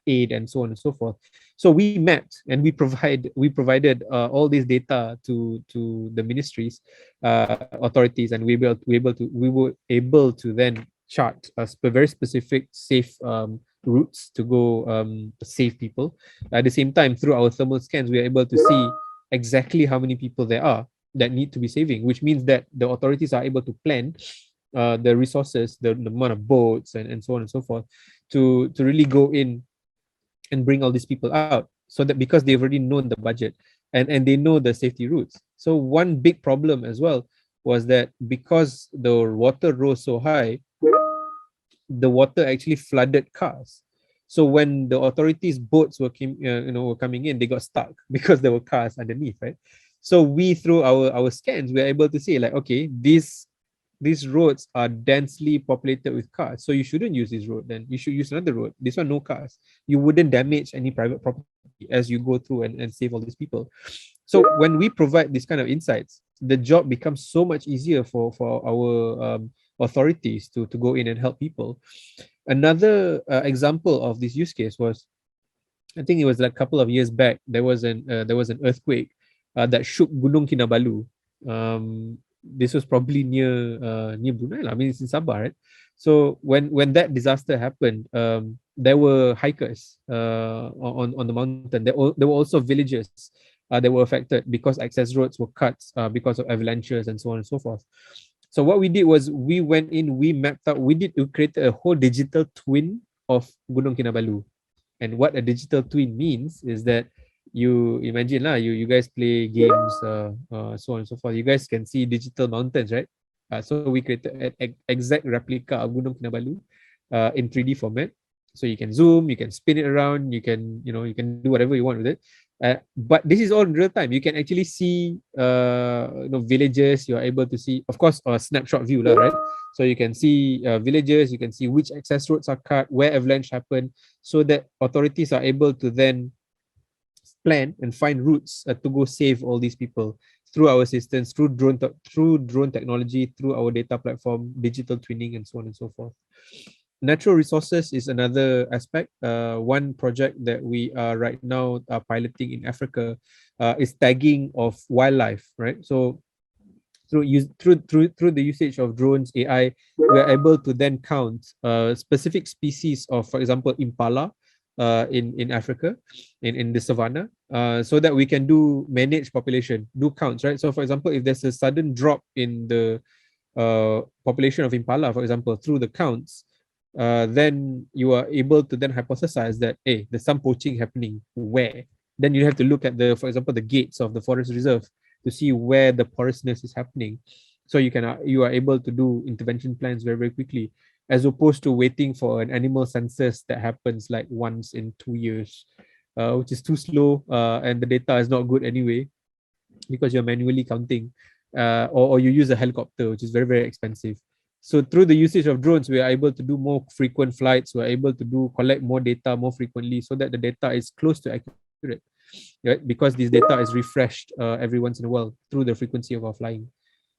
aid and so on and so forth. So we mapped and we provided all this data to the ministries, authorities, and we were able to then chart very specific safe routes to go save people. At the same time, through our thermal scans, we are able to see exactly how many people there are that need to be saving, which means that the authorities are able to plan the resources, the amount of boats and so on and so forth to really go in and bring all these people out, so that because they've already known the budget and they know the safety routes. So one big problem as well was that because the water rose so high, the water actually flooded cars. So when the authorities' boats were coming in, they got stuck because there were cars underneath, right? So we, through our scans, we are able to say like, okay, these roads are densely populated with cars, so you shouldn't use this road. Then you should use another road. This one, no cars. You wouldn't damage any private property as you go through and save all these people. So when we provide this kind of insights, the job becomes so much easier for our authorities to go in and help people. Another example of this use case was, I think it was like a couple of years back, there was an earthquake that shook Gunung Kinabalu. This was probably near Brunei lah. I mean, it's in Sabah, right? So when that disaster happened, there were hikers on the mountain. There were also villagers that were affected because access roads were cut because of avalanches and so on and so forth. So what we did was we went in, we mapped out, we created a whole digital twin of Gunung Kinabalu. And what a digital twin means is that you imagine lah, you guys play games, so on and so forth. You guys can see digital mountains, right? So we created an exact replica of Gunung Kinabalu in 3D format. So you can zoom, you can spin it around, you can do whatever you want with it. But this is all in real time. You can actually see villages. You are able to see, of course, a snapshot view, right? So you can see villages, you can see which access roads are cut, where avalanche happened, so that authorities are able to then plan and find routes to go save all these people through our assistance, through drone technology, through our data platform, digital twinning, and so on and so forth. Natural resources is another aspect. One project that we are right now piloting in Africa is tagging of wildlife, right? So through the usage of drones, AI, we are able to then count specific species of, for example, impala in Africa, in the savannah, so that we can manage population, do counts, right? So for example, if there's a sudden drop in the population of impala, for example, through the counts, then you are able to then hypothesize that, hey, there's some poaching happening. Where? Then you have to look at for example, the gates of the forest reserve to see where the porousness is happening. So you are able to do intervention plans very, very quickly, as opposed to waiting for an animal census that happens like once in 2 years, which is too slow, and the data is not good anyway, because you're manually counting, or you use a helicopter, which is very, very expensive. So through the usage of drones, we are able to do more frequent flights. We're able to collect more data more frequently, so that the data is close to accurate, right? Because this data is refreshed every once in a while through the frequency of our flying.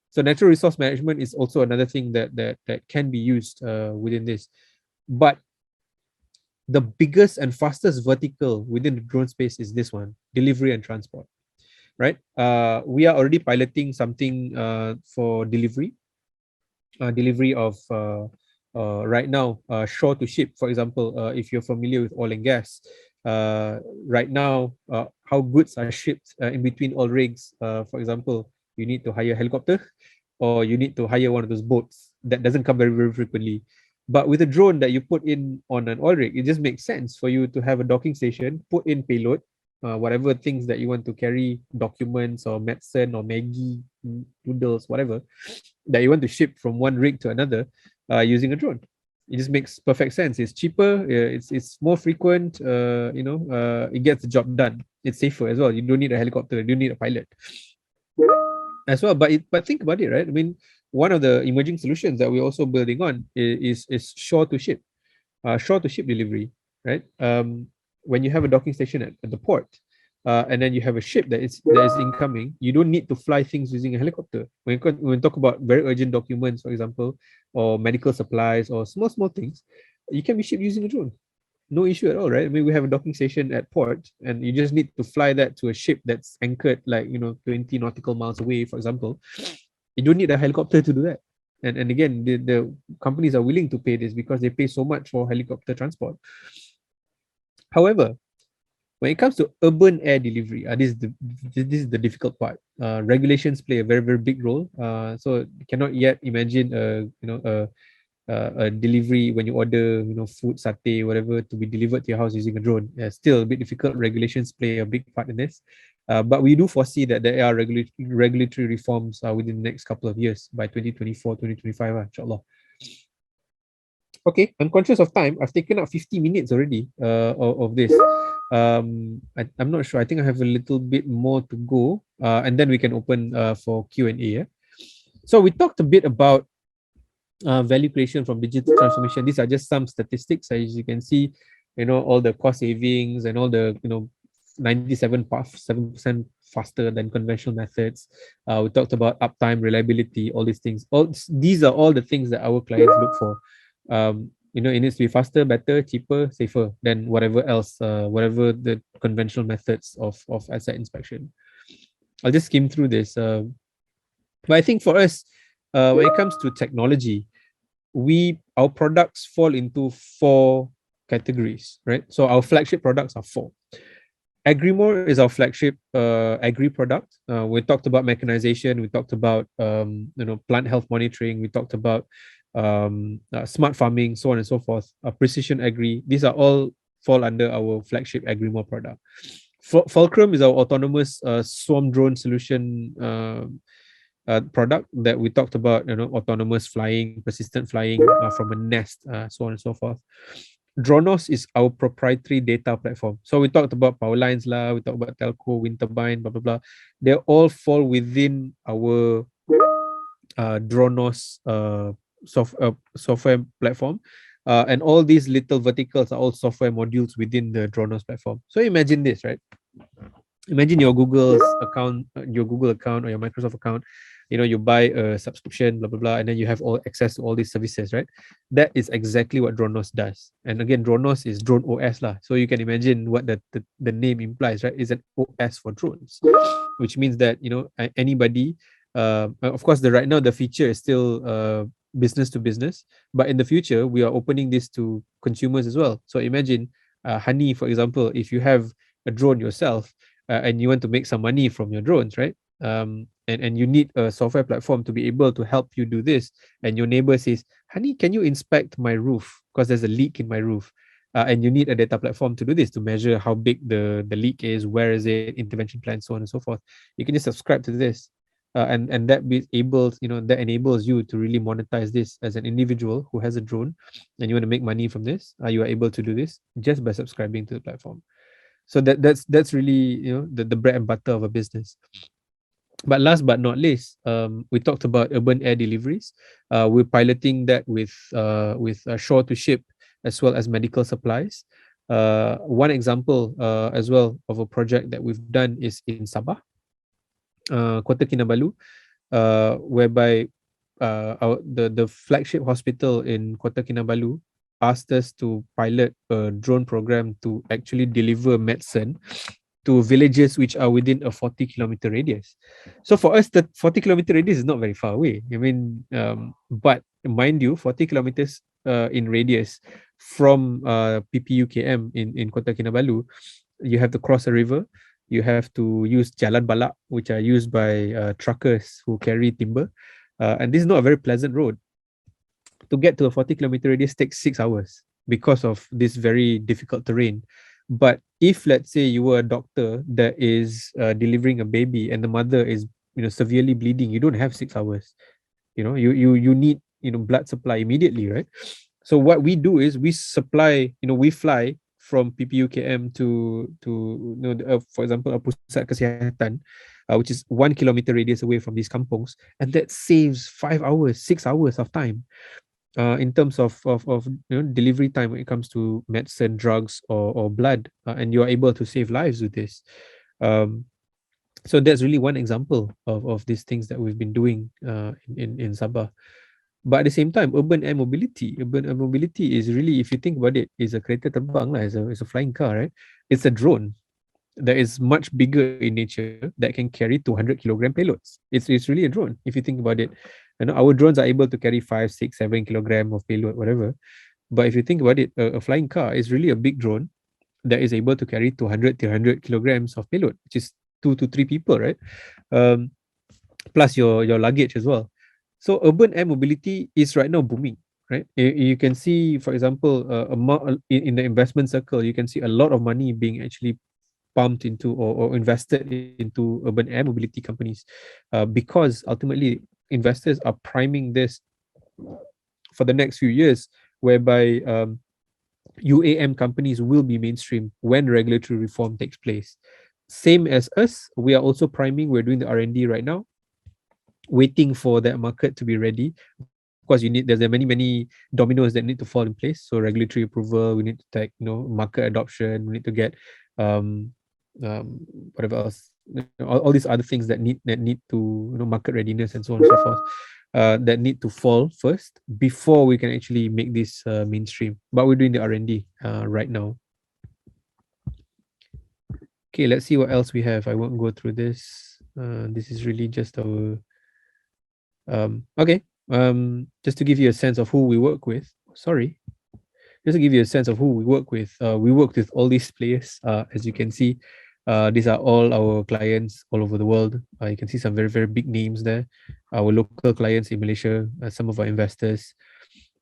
So natural resource management is also another thing that can be used within this. But the biggest and fastest vertical within the drone space is this one: delivery and transport, right? We are already piloting something for delivery of right now, shore to ship. For example, if you're familiar with oil and gas, right now, how goods are shipped in between oil rigs, for example, you need to hire a helicopter, or you need to hire one of those boats that doesn't come very, very frequently. But with a drone that you put in on an oil rig, it just makes sense for you to have a docking station, put in payload, whatever things that you want to carry, documents or medicine or Maggi noodles, whatever that you want to ship from one rig to another, using a drone. It just makes perfect sense. It's cheaper, it's more frequent, it gets the job done. It's safer as well. You don't need a helicopter, you don't need a pilot as well. But think about it, right? I mean, one of the emerging solutions that we're also building on is shore to ship delivery, right? When you have a docking station at the port, and then you have a ship that is incoming, you don't need to fly things using a helicopter. When we talk about very urgent documents, for example, or medical supplies or small things, you can be shipped using a drone. No issue at all, right? I mean, we have a docking station at port, and you just need to fly that to a ship that's anchored 20 nautical miles away, for example. You don't need a helicopter to do that. And again, the companies are willing to pay this because they pay so much for helicopter transport. However, when it comes to urban air delivery, this is the difficult part. Regulations play a very, very big role. So you cannot yet imagine a delivery when you order, food, satay, whatever, to be delivered to your house using a drone. Still a bit difficult. Regulations play a big part in this. But we do foresee that there are regulatory reforms within the next couple of years by 2024, 2025, inshallah. Okay, I'm conscious of time. I've taken up 50 minutes already of this. I'm not sure. I think I have a little bit more to go, and then we can open for Q&A. Yeah? So we talked a bit about value creation from digital transformation. These are just some statistics. As you can see, all the cost savings and all the 97% faster than conventional methods. We talked about uptime, reliability, all these things. These are all the things that our clients look for. It needs to be faster, better, cheaper, safer than whatever else, whatever the conventional methods of asset inspection. I'll just skim through this. But I think for us, when it comes to technology, our products fall into 4 categories, right? So our flagship products are 4. Agrimore is our flagship agri product. We talked about mechanization. We talked about plant health monitoring. We talked about smart farming, so on and so forth. Precision agri. These are all fall under our flagship Agrimore product. Fulcrum is our autonomous swarm drone solution product that we talked about. Autonomous flying, persistent flying from a nest, so on and so forth. Dronos is our proprietary data platform. So we talked about power lines, we talked about telco, wind turbine, blah, blah, blah. They all fall within our Dronos software platform. And all these little verticals are all software modules within the Dronos platform. So imagine this, right? Imagine your Google account or your Microsoft account. You buy a subscription, blah, blah, blah, and then you have all access to all these services, right? That is exactly what Dronos does. And again, Dronos is drone OS lah. So you can imagine what the name implies, right? It's an OS for drones, which means that, anybody, of course, right now the feature is still business to business, but in the future, we are opening this to consumers as well. So imagine, Hani, for example, if you have a drone yourself and you want to make some money from your drones, right? And you need a software platform to be able to help you do this. And your neighbor says, Honey, can you inspect my roof? Because there's a leak in my roof. And you need a data platform to do this, to measure how big the leak is, where is it, intervention plan, so on and so forth. You can just subscribe to this. And that enables you to really monetize this as an individual who has a drone and you want to make money from this. You are able to do this just by subscribing to the platform. So that's really the bread and butter of a business. But last but not least, we talked about urban air deliveries. We're piloting that with shore to ship as well as medical supplies. One example as well of a project that we've done is in Sabah, Kota Kinabalu, whereby the flagship hospital in Kota Kinabalu asked us to pilot a drone program to actually deliver medicine to villages which are within a 40-kilometer radius. So for us, the 40-kilometer radius is not very far away. I mean, but mind you, 40 kilometers in radius from PPUKM in Kota Kinabalu, you have to cross a river. You have to use Jalan Balak, which are used by truckers who carry timber. And this is not a very pleasant road. To get to a 40-kilometer radius takes 6 hours because of this very difficult terrain. But if, let's say, you were a doctor that is delivering a baby and the mother is severely bleeding, you don't have 6 hours. You need blood supply immediately, right? So what we do is we supply, we fly from PPUKM to for example, a Pusat Kesihatan, which is 1 kilometer radius away from these kampongs, and that saves 5 hours, 6 hours of time. In terms of delivery time when it comes to medicine, drugs, or blood, and you are able to save lives with this. So that's really one example of these things that we've been doing in Sabah. But at the same time, urban air mobility is really, if you think about it, is a kereta terbang lah, it's a flying car, right? It's a drone that is much bigger in nature that can carry 200 kilogram payloads. It's really a drone if you think about it. Our drones are able to carry 5, 6, 7 kilogram of payload, whatever. But if you think about it, a flying car is really a big drone that is able to carry 200, 300 kilograms of payload, which is 2 to 3 people, right? Plus your luggage as well. So urban air mobility is right now booming, right? You can see, for example, in the investment circle, you can see a lot of money being actually pumped into or invested into urban air mobility companies, because ultimately investors are priming this for the next few years, whereby UAM companies will be mainstream when regulatory reform takes place. Same as us, we are also priming. We're doing the R&D right now, waiting for that market to be ready. Of course, there's many dominoes that need to fall in place. So regulatory approval, we need to take, market adoption, we need to get whatever else, all these other things that need to, market readiness and so on and so forth, that need to fall first before we can actually make this mainstream. But we're doing the R&D right now. Okay, let's see what else we have. I won't go through this. This is really just our okay. Just to give you a sense of who we work with. Sorry. Just to give you a sense of who we work with. We work with all these players. As you can see, these are all our clients all over the world. You can see some very, very big names there. Our local clients in Malaysia, some of our investors.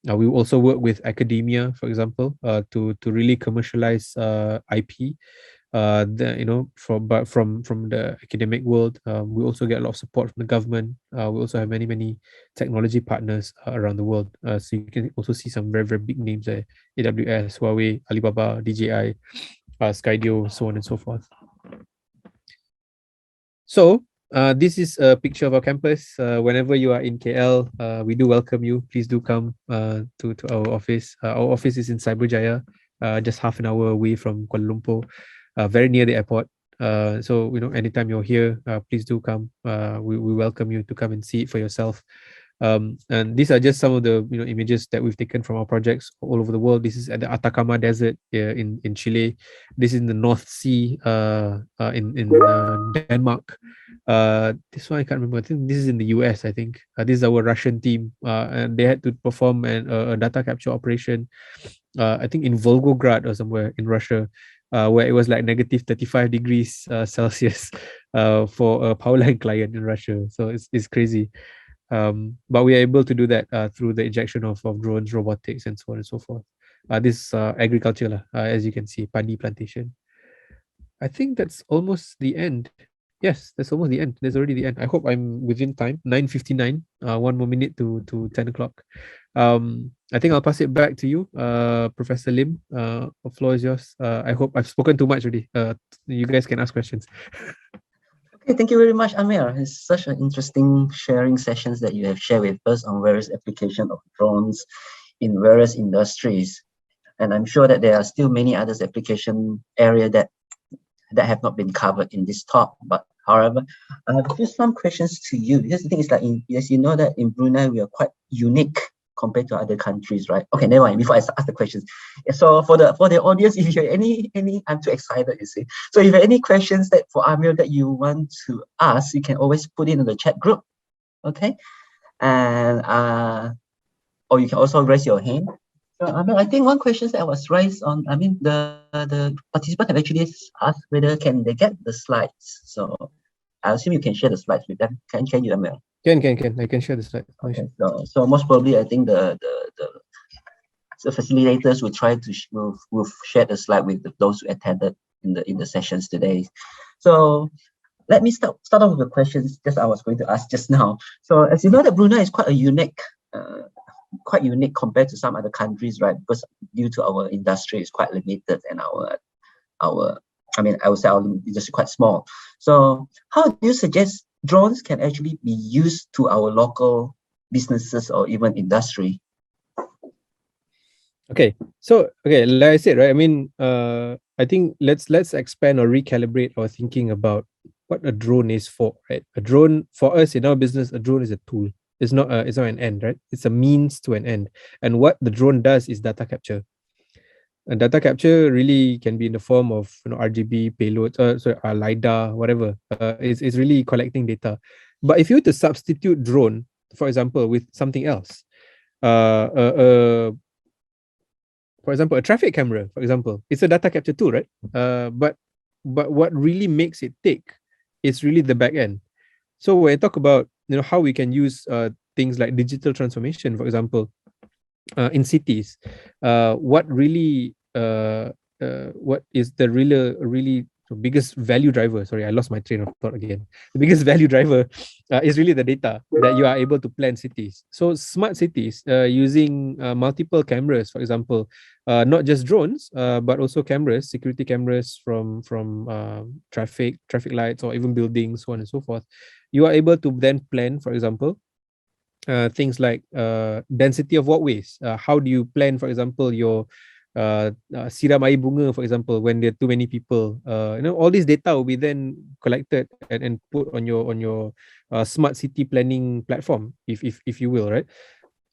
We also work with academia, for example, to really commercialize IP. From the academic world. We also get a lot of support from the government. We also have many technology partners around the world. So you can also see some very, very big names there: AWS, Huawei, Alibaba, DJI, Skydio, so on and so forth. So this is a picture of our campus. Whenever you are in KL, we do welcome you. Please do come to our office. Our office is in Cyberjaya, just half an hour away from Kuala Lumpur. Very near the airport. So anytime you're here, please do come. We welcome you to come and see it for yourself. And these are just some of the images that we've taken from our projects all over the world. This is at the Atacama Desert in Chile. This is in the North Sea in Denmark. This one I can't remember. I think this is in the US. I think this is our Russian team, and they had to perform a data capture operation. I think in Volgograd or somewhere in Russia. Where it was like negative 35 degrees Celsius for a power line client in Russia. So it's crazy. But we are able to do that through the injection of drones, robotics, and so on and so forth. This agriculture, as you can see, paddy plantation. I think that's almost the end. Yes, that's almost the end. That's already the end. I hope I'm within time. 9:59. 1 more minute to 10 o'clock. I think I'll pass it back to you, Professor Lim. The floor is yours. I hope I've spoken too much already. You guys can ask questions. Okay, thank you very much, Amir. It's such an interesting sharing sessions that you have shared with us on various applications of drones in various industries. And I'm sure that there are still many others application area that have not been covered in this talk. But however, I have just some questions to you, because the thing is that as you know that in Brunei we are quite unique compared to other countries, right? Okay, never mind. Before I ask the questions, so for the audience, if you have any, I'm too excited, you see. So if you have any questions that for Amir that you want to ask, you can always put it in the chat group, okay? And or you can also raise your hand. So Amir, I think one question that was raised on, the participants have actually asked whether can they get the slides. So I assume you can share the slides with them. Can you, Amir? Can. I can share the slide. Okay. So most probably, I think the facilitators will try to will share the slide with those who attended in the sessions today. So let me start off with the questions that I was going to ask just now. So as you know, that Brunei is quite unique compared to some other countries, right? Because due to our industry is quite limited and I would say our industry is quite small. So how do you suggest drones can actually be used to our local businesses or even industry? Okay, so like I said, right? I think let's expand or recalibrate our thinking about what a drone is for, right? A drone for us in our business, a drone is a tool. It's not an end, right? It's a means to an end. And what the drone does is data capture. And data capture really can be in the form of RGB payloads, LiDAR, whatever. It's really collecting data. But if you were to substitute drone, for example, with something else, for example, a traffic camera, for example, it's a data capture tool, right? But what really makes it tick is really the back end. So when I talk about how we can use things like digital transformation, for example, in cities, what is the really So biggest value driver, sorry, I lost my train of thought again. The biggest value driver is really the data that you are able to plan cities. So smart cities using multiple cameras, for example, not just drones, but also cameras, security cameras from traffic lights, or even buildings, so on and so forth. You are able to then plan, for example, things like density of walkways. How do you plan, for example, your siram air bunga, for example, when there are too many people? All this data will be then collected and put on your smart city planning platform, if you will, right?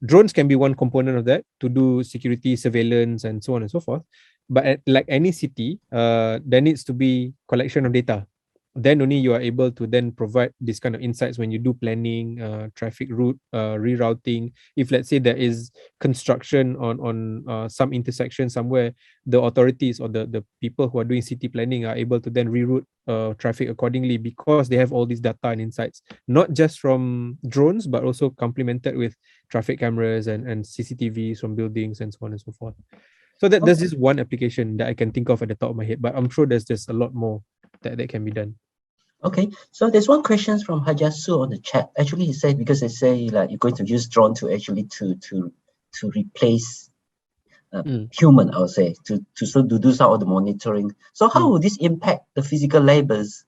Drones can be one component of that to do security surveillance and so on and so forth. But like any city, there needs to be collection of data. Then only you are able to then provide this kind of insights when you do planning, traffic route rerouting. If let's say there is construction on some intersection somewhere, the authorities or the people who are doing city planning are able to then reroute traffic accordingly, because they have all these data and insights, not just from drones, but also complemented with traffic cameras and CCTVs from buildings and so on and so forth. So that's just one application that I can think of at the top of my head, but I'm sure there's just a lot more that can be done. Okay, so there's one question from Hajasu on the chat. Actually, he said, because they say like you're going to use drone to actually to replace human, I would say, to do some of the monitoring. So how will this impact the physical labors?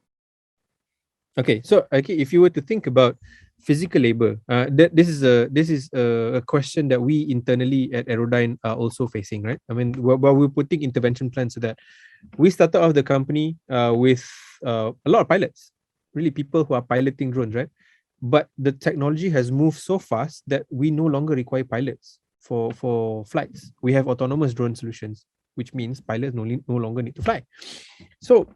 Okay, so if you were to think about physical labor, this is a question that we internally at Aerodyne are also facing, right? I mean, while we're putting intervention plans to that, we started off the company with a lot of pilots, really people who are piloting drones, right? But the technology has moved so fast that we no longer require pilots for flights. We have autonomous drone solutions, which means pilots no longer need to fly. So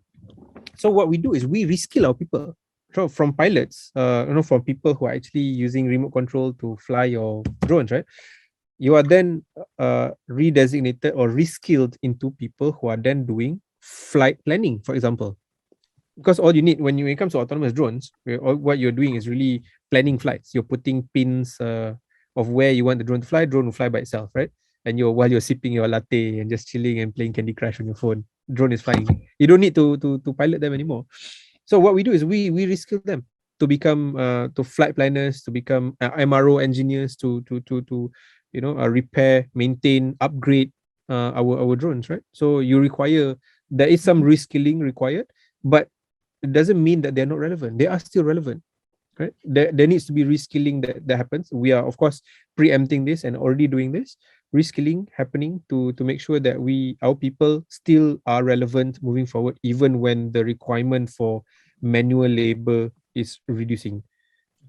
what we do is we reskill our people. So from pilots, from people who are actually using remote control to fly your drones, right? You are then redesignated or reskilled into people who are then doing flight planning, for example. Because all you need when it comes to autonomous drones, what you're doing is really planning flights. You're putting pins of where you want the drone will fly by itself, right? And while you're sipping your latte and just chilling and playing Candy Crush on your phone, drone is flying. You don't need to pilot them anymore. So what we do is we reskill them to become to flight planners, to become MRO engineers, to repair, maintain, upgrade our drones, right? So there is some reskilling required, but it doesn't mean that they're not relevant. They are still relevant, right? There needs to be reskilling that happens. We are, of course, preempting this and already doing this. Reskilling happening to make sure that our people still are relevant moving forward, even when the requirement for manual labor is reducing.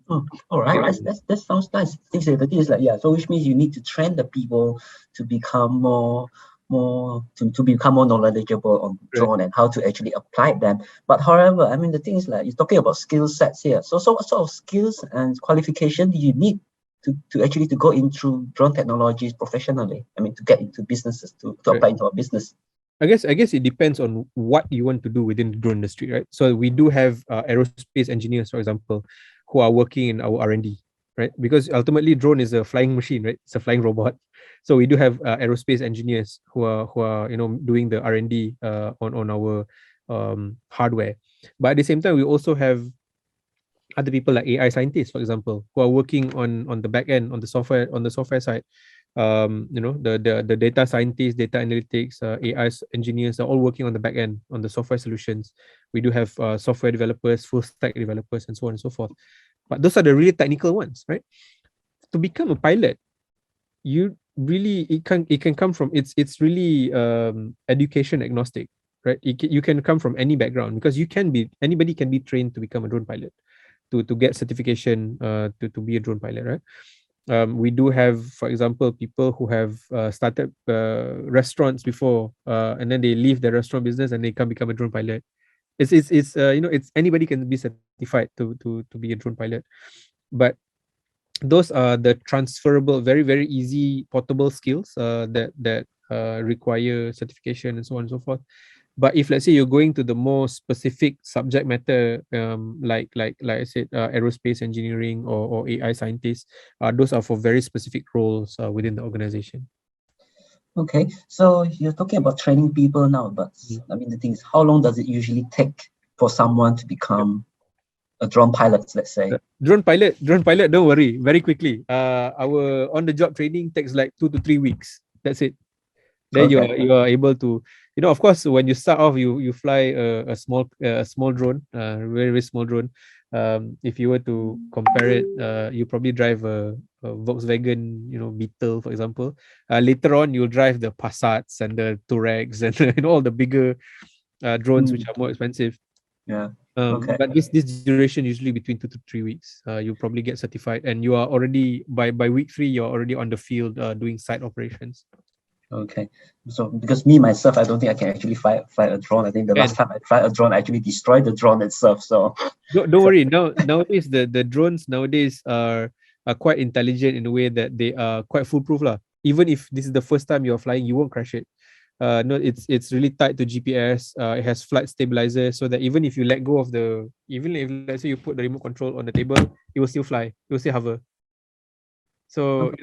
Oh, all right, that sounds nice. Things like that is like, yeah, so which means you need to train the people to become more knowledgeable on drone and how to actually apply them. But however, I mean, the thing is like, you're talking about skill sets here. So what sort of skills and qualification do you need to actually go into drone technologies professionally? I mean, to get into businesses, to apply into a business. I guess it depends on what you want to do within the drone industry, right? So we do have aerospace engineers, for example, who are working in our R&D, right? Because ultimately, drone is a flying machine, right? It's a flying robot. So we do have aerospace engineers who are doing the R&D on our hardware. But at the same time, we also have other people like AI scientists, for example, who are working on the back end, on the software side. The data scientists, data analytics, AI engineers are all working on the back end, on the software solutions. We do have software developers, full stack developers, and so on and so forth. But those are the really technical ones, right? To become a pilot, it can come from it's really education agnostic, right? You can come from any background, because anybody can be trained to become a drone pilot, to get certification to be a drone pilot, right? We do have, for example, people who have started restaurants before, and then they leave the restaurant business and they can become a drone pilot. It's anybody can be certified to be a drone pilot, but those are the transferable, very very easy portable skills that require certification and so on and so forth. But if let's say you're going to the more specific subject matter, like I said, aerospace engineering or AI scientists, those are for very specific roles within the organization. Okay, so you're talking about training people now, but I mean, the thing is, how long does it usually take for someone to become a drone pilot, let's say? Drone pilot, don't worry, very quickly. Our on-the-job training takes like 2 to 3 weeks. That's it. Then Okay. you are able to, of course, when you start off, you fly a small drone, very very small drone. If you were to compare it, you probably drive a Volkswagen, Beetle, for example. Later on, you'll drive the Passats and the Touaregs and all the bigger drones, which are more expensive. Yeah. Okay. But this duration usually between 2 to 3 weeks. You probably get certified, and you are already by week 3, you're already on the field doing site operations. Okay. So because me myself, I don't think I can actually fly a drone. I think the last time I tried a drone, I actually destroyed the drone itself. So don't worry. Nowadays the drones nowadays are quite intelligent in a way that they are quite foolproof lah. Even if this is the first time you're flying, you won't crash it. No, it's really tied to GPS. It has flight stabilizer, so that even if you let go of even if let's say you put the remote control on the table, it will still fly. It will still hover. So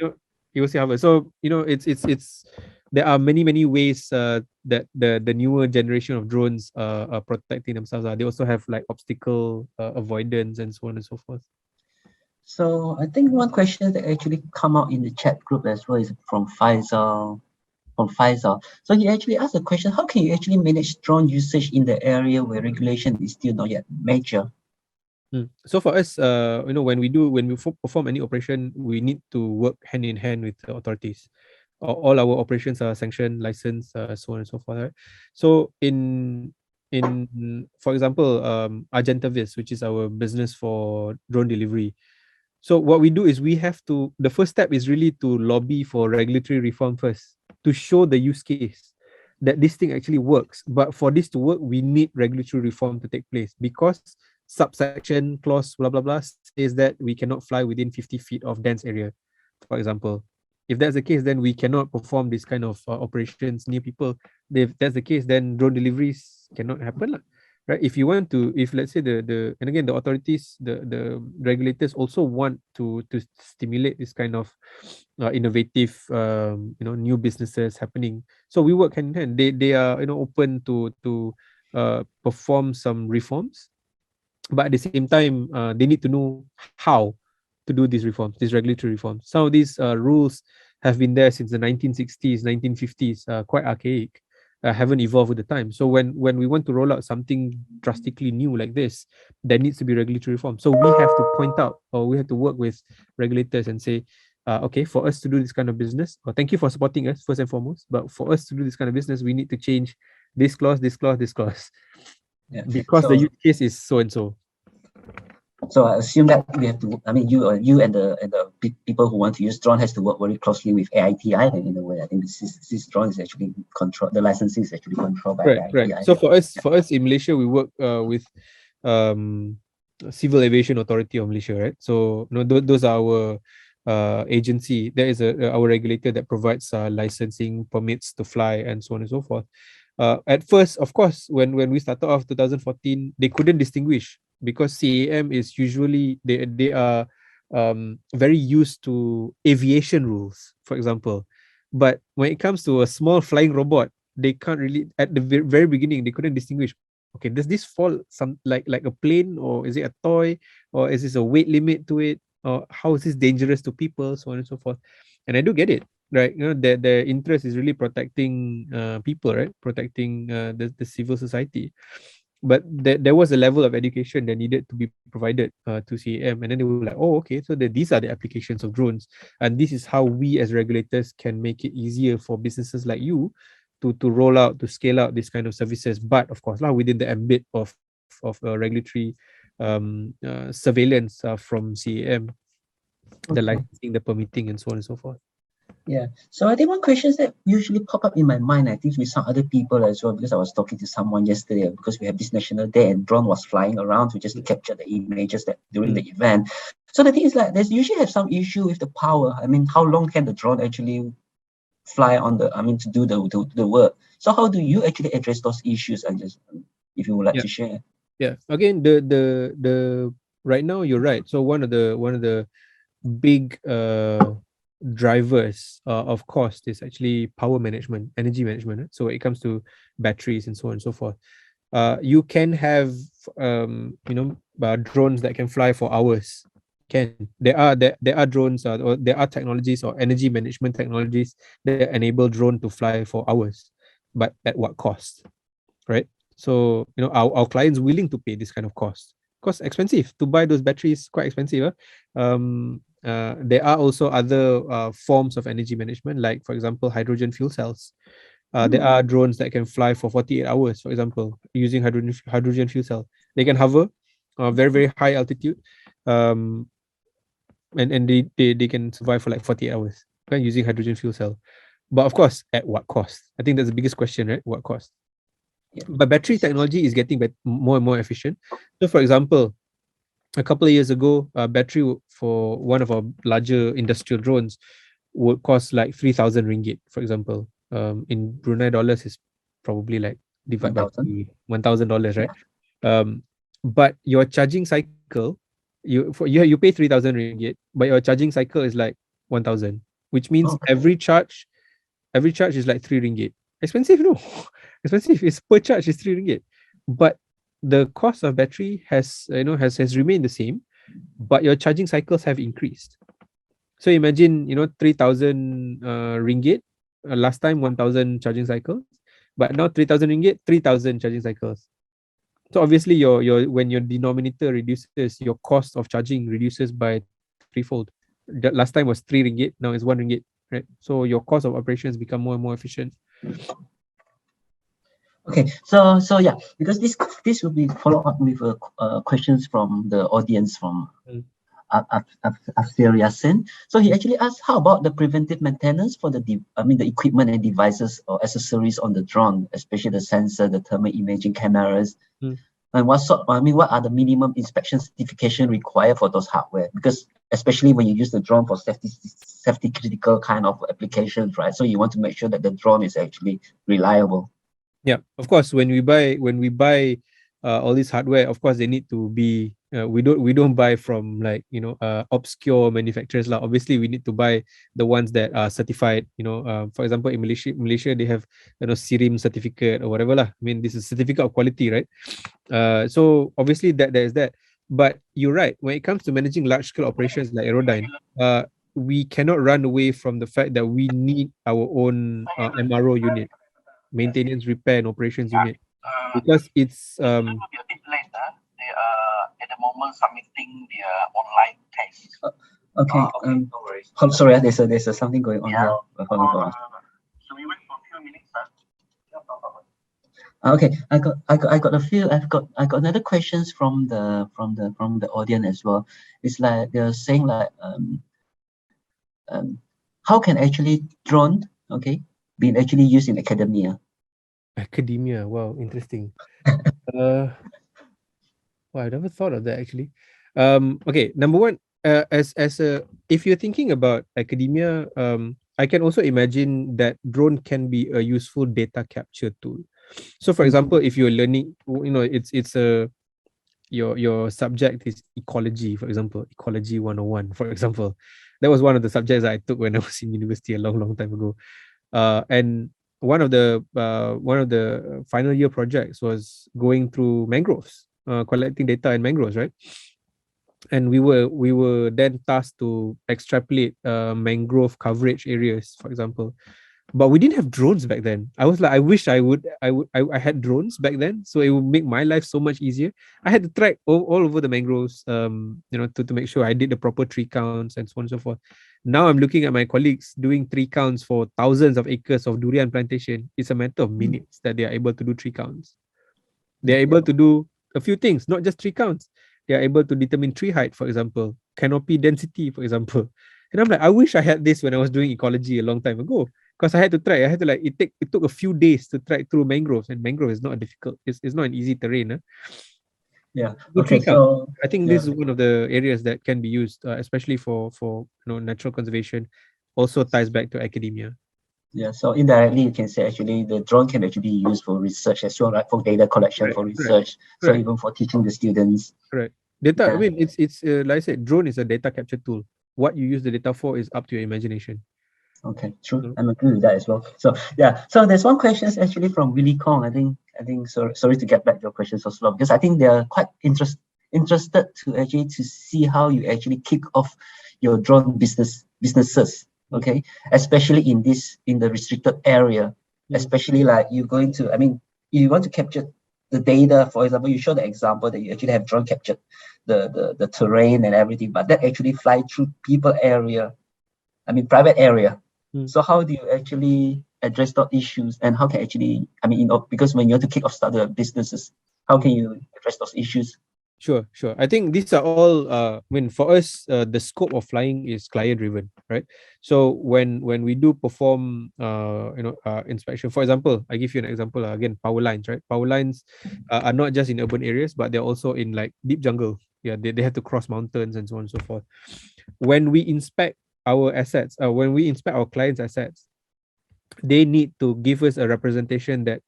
it will still hover. So it's there are many ways that the newer generation of drones are protecting themselves. They also have like obstacle avoidance and so on and so forth. So I think one question that actually come out in the chat group as well is from Faisal. So he actually asked a question: how can you actually manage drone usage in the area where regulation is still not yet major? So for us, when we perform any operation, we need to work hand in hand with the authorities. All our operations are sanctioned, licensed, so on and so forth. Right? So for example, Argentavis, which is our business for drone delivery. So what we do is the first step is really to lobby for regulatory reform first, to show the use case that this thing actually works. But for this to work, we need regulatory reform to take place, because subsection clause blah blah blah says that we cannot fly within 50 feet of dense area, for example. If that's the case, then we cannot perform this kind of operations near people. If that's the case, then drone deliveries cannot happen, right? If you want to, if let's say and again, the authorities, the regulators also want to stimulate this kind of innovative new businesses happening. So we work hand in hand. They are open to perform some reforms, but at the same time, they need to know how to do these reforms, these regulatory reforms. Some of these rules have been there since the 1960s, 1950s, quite archaic, haven't evolved with the time. So when we want to roll out something drastically new like this, there needs to be regulatory reform. So we have to point out, or we have to work with regulators and say, okay, for us to do this kind of business, or thank you for supporting us first and foremost, but for us to do this kind of business, we need to change this clause, this clause, this clause. Yeah. Because the use case is so and so. So I assume that we have to. I mean, you and the people who want to use drone has to work very closely with AITI. And in a way, I think this drone is actually controlled. The licensing is actually controlled by AITI. Right. So for us in Malaysia, we work with Civil Aviation Authority of Malaysia, right? So those are our agency. There is our regulator that provides licensing permits to fly and so on and so forth. At first, of course, when we started off 2014, they couldn't distinguish, because CAM is usually they are very used to aviation rules, for example. But when it comes to a small flying robot, they can't really, at the very beginning, they couldn't distinguish. Okay, does this fall some like a plane, or is it a toy, or is this a weight limit to it, or how is this dangerous to people, so on and so forth. And I do get it, right? The interest is really protecting people, right? Protecting the civil society. But there was a level of education that needed to be provided to CAM, and then they were like, oh, okay, so these are the applications of drones, and this is how we as regulators can make it easier for businesses like you to roll out, to scale out this kind of services. But of course, within the ambit of regulatory surveillance from CAM, the licensing, the permitting, and so on and so forth. Yeah. So I think one question that usually pop up in my mind, I think with some other people as well, because I was talking to someone yesterday, because we have this National Day and drone was flying around to just capture the images that during the event. So the thing is, like, there's usually have some issue with the power. I mean, how long can the drone actually fly on to do the work? So how do you actually address those issues? And just, if you would like to share. Yeah. Again, the right now you're right. So one of the big drivers of cost is actually power management, energy management. So when it comes to batteries and so on and so forth, you can have drones that can fly for hours. There are drones or there are technologies or energy management technologies that enable drone to fly for hours, but at what cost, right? So our clients willing to pay this kind of cost. Cost expensive to buy those batteries, quite expensive. There are also other forms of energy management, like for example hydrogen fuel cells. There are drones that can fly for 48 hours, for example, using hydrogen fuel cell. They can hover very, very high altitude, and they can survive for like 48 hours using hydrogen fuel cell. But of course, at what cost? I think that's the biggest question, right? What cost? Yeah. But battery technology is getting more and more efficient. So for example, a couple of years ago, battery for one of our larger industrial drones would cost like 3,000 ringgit, for example. In Brunei dollars is probably like divided by $1,000, right? But your charging cycle, you pay 3,000 ringgit, but your charging cycle is like 1,000, which means every charge is like 3 ringgit. Expensive, no? Expensive. It's per charge is 3 ringgit, but the cost of battery has remained the same, but your charging cycles have increased. So imagine 3,000 ringgit last time, 1,000 charging cycles, but now 3,000 ringgit, 3,000 charging cycles. So obviously your when your denominator reduces, your cost of charging reduces by threefold. The last time was 3 ringgit, now it's 1 ringgit, right? So your cost of operations become more and more efficient. Okay, so yeah, because this will be follow up with questions from the audience from Afir Yassin. So he actually asked, how about the preventive maintenance for the equipment and devices or accessories on the drone, especially the sensor, the thermal imaging cameras, and what are the minimum inspection certification required for those hardware? Because especially when you use the drone for safety critical kind of applications, right? So you want to make sure that the drone is actually reliable. Yeah, of course. When we buy all this hardware, of course they need to be. We don't buy from like obscure manufacturers lah. Obviously, we need to buy the ones that are certified. For example, in Malaysia they have SIRIM certificate or whatever lah. I mean, this is certificate of quality, right? So obviously there is that. But you're right. When it comes to managing large scale operations like Aerodyne, we cannot run away from the fact that we need our own MRO unit. Maintenance, repair, and operations unit, because it's will be a bit late. They are at the moment submitting their online test. Okay. No worries. I'm sorry, there's something going on here. So we wait for a few minutes. Okay, I got a few. I got another questions from the audience as well. It's like they're saying like how can actually drone being actually used in academia? Academia, wow, interesting. I never thought of that actually. Okay, number one, if you're thinking about academia, I can also imagine that drone can be a useful data capture tool. So, for example, if you're learning, your subject is ecology, for example, ecology 101, for example. That was one of the subjects I took when I was in university a long time ago. And one of the final year projects was going through mangroves, collecting data in mangroves, right? And we were then tasked to extrapolate mangrove coverage areas, for example. But we didn't have drones back then. I was like, I wish I had drones back then, so it would make my life so much easier. I had to track all over the mangroves, to make sure I did the proper tree counts and so on and so forth. Now I'm looking at my colleagues doing tree counts for thousands of acres of durian plantation. It's a matter of minutes that they are able to do tree counts. They are able to do a few things, not just tree counts. They are able to determine tree height, for example, canopy density, for example. And I'm like, I wish I had this when I was doing ecology a long time ago. Because I had to track. It took a few days to track through mangroves, and mangrove is not difficult. It's not an easy terrain. Yeah. Okay. So I think this is one of the areas that can be used, especially for natural conservation. Also ties back to academia. Yeah. So indirectly, you can say actually the drone can actually be used for research as well, right? For data collection, for research. So even for teaching the students. Correct. Data. Yeah. I mean, it's like I said, drone is a data capture tool. what you use the data for is up to your imagination. Okay, true. I'm agree with that as well. So yeah, so there's one question actually from Willie Kong. I think sorry to get back to your question so slow, because I think they're quite interested to see how you actually kick off your drone businesses. Okay, especially in the restricted area, especially like you're going to, I mean, you want to capture the data. For example, you show the example that you actually have drone captured the terrain and everything, but that actually fly through people area, I mean private area. So how do you actually address those issues, and how can actually, I mean, because when you want to kick off start the businesses, how can you address those issues? Sure. I think these are all. I mean, for us, the scope of flying is client driven, right? So when we do perform, inspection. For example, I give you an example again. Power lines, right? Power lines are not just in urban areas, but they're also in like deep jungle. Yeah, they have to cross mountains and so on and so forth. When we inspect our assets, when we inspect our clients' assets, they need to give us a representation that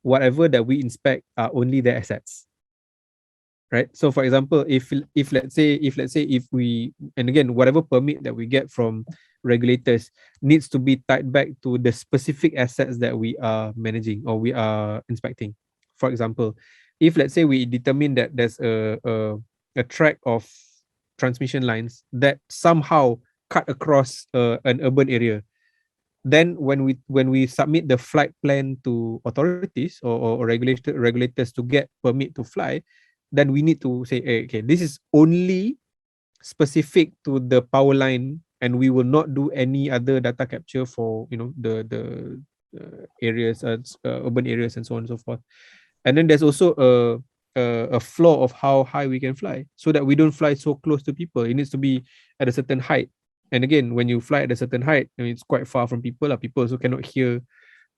whatever that we inspect are only their assets. Right. So for example, if let's say if we, and again, whatever permit that we get from regulators needs to be tied back to the specific assets that we are managing or we are inspecting. For example, if let's say we determine that there's a track of transmission lines that somehow cut across an urban area, then when we submit the flight plan to authorities or regulators to get permit to fly, then we need to say, hey, okay, this is only specific to the power line, and we will not do any other data capture for the areas, urban areas, and so on and so forth. And then there's also a floor of how high we can fly, so that we don't fly so close to people. It needs to be at a certain height. And again, when you fly at a certain height, I mean, it's quite far from people. People also cannot hear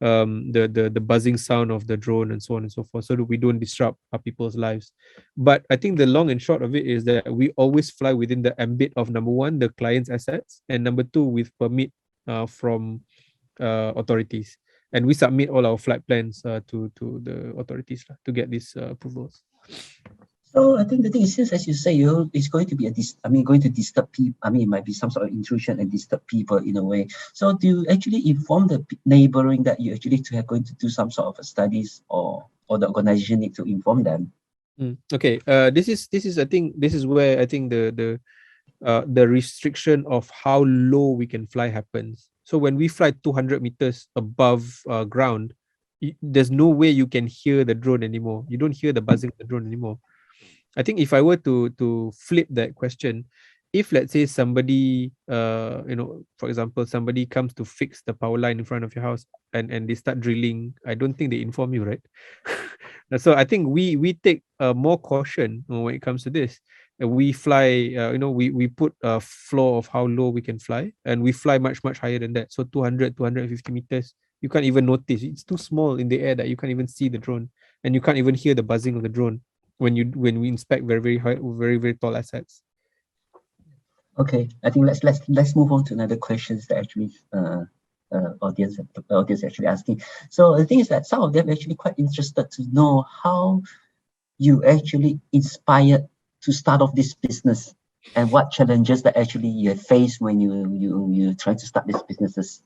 the buzzing sound of the drone and so on and so forth, so that we don't disrupt people's lives. But I think the long and short of it is that we always fly within the ambit of, number one, the client's assets, and number two, with permit from authorities. And we submit all our flight plans to the authorities to get these approvals. So I think the thing is, since as you say, it's going to be going to disturb people. I mean, it might be some sort of intrusion and disturb people in a way. So do you actually inform the neighboring that you actually are going to do some sort of studies, or the organization need to inform them? Okay. This is I think this is where I think the restriction of how low we can fly happens. So when we fly 200 meters above ground, there's no way you can hear the drone anymore. You don't hear the buzzing of the drone anymore. I think if I were to flip that question, if let's say somebody, for example, somebody comes to fix the power line in front of your house, and they start drilling, I don't think they inform you, right? So I think we take more caution when it comes to this. We fly, we put a floor of how low we can fly, and we fly much higher than that. So 200, 250 meters, you can't even notice. It's too small in the air that you can't even see the drone, and you can't even hear the buzzing of the drone when we inspect very high, very tall assets. Okay, I think let's move on to another questions that actually audience actually asking. So the thing is that some of them actually quite interested to know how you actually inspired to start off this business, and what challenges that actually you face when you try to start these businesses.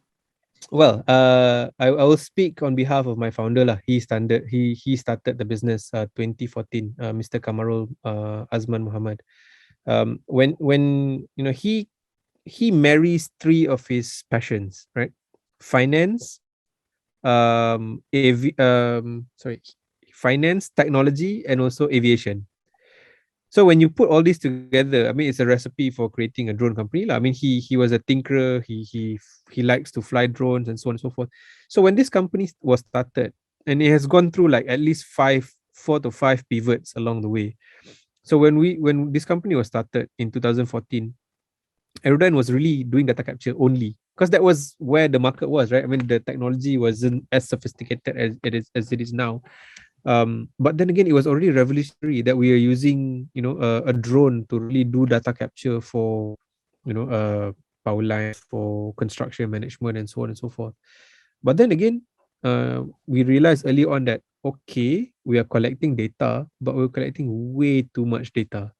Well, I will speak on behalf of my founder lah. He started the business 2014, Mr Kamarul Azman Muhammad. When he marries three of his passions, right? Finance, finance, technology, and also aviation. So when you put all these together, I mean, it's a recipe for creating a drone company. I mean, he was a tinkerer. He likes to fly drones and so on and so forth. So when this company was started, and it has gone through like at least 4 to 5 pivots along the way. So when this company was started in 2014, Aerodyne was really doing data capture only, because that was where the market was, right? I mean, the technology wasn't as sophisticated as it is now. But then again, it was already revolutionary that we are using, a drone to really do data capture for, power lines, for construction management, and so on and so forth. But then again, we realized early on that, okay, we are collecting data, but we're collecting way too much data.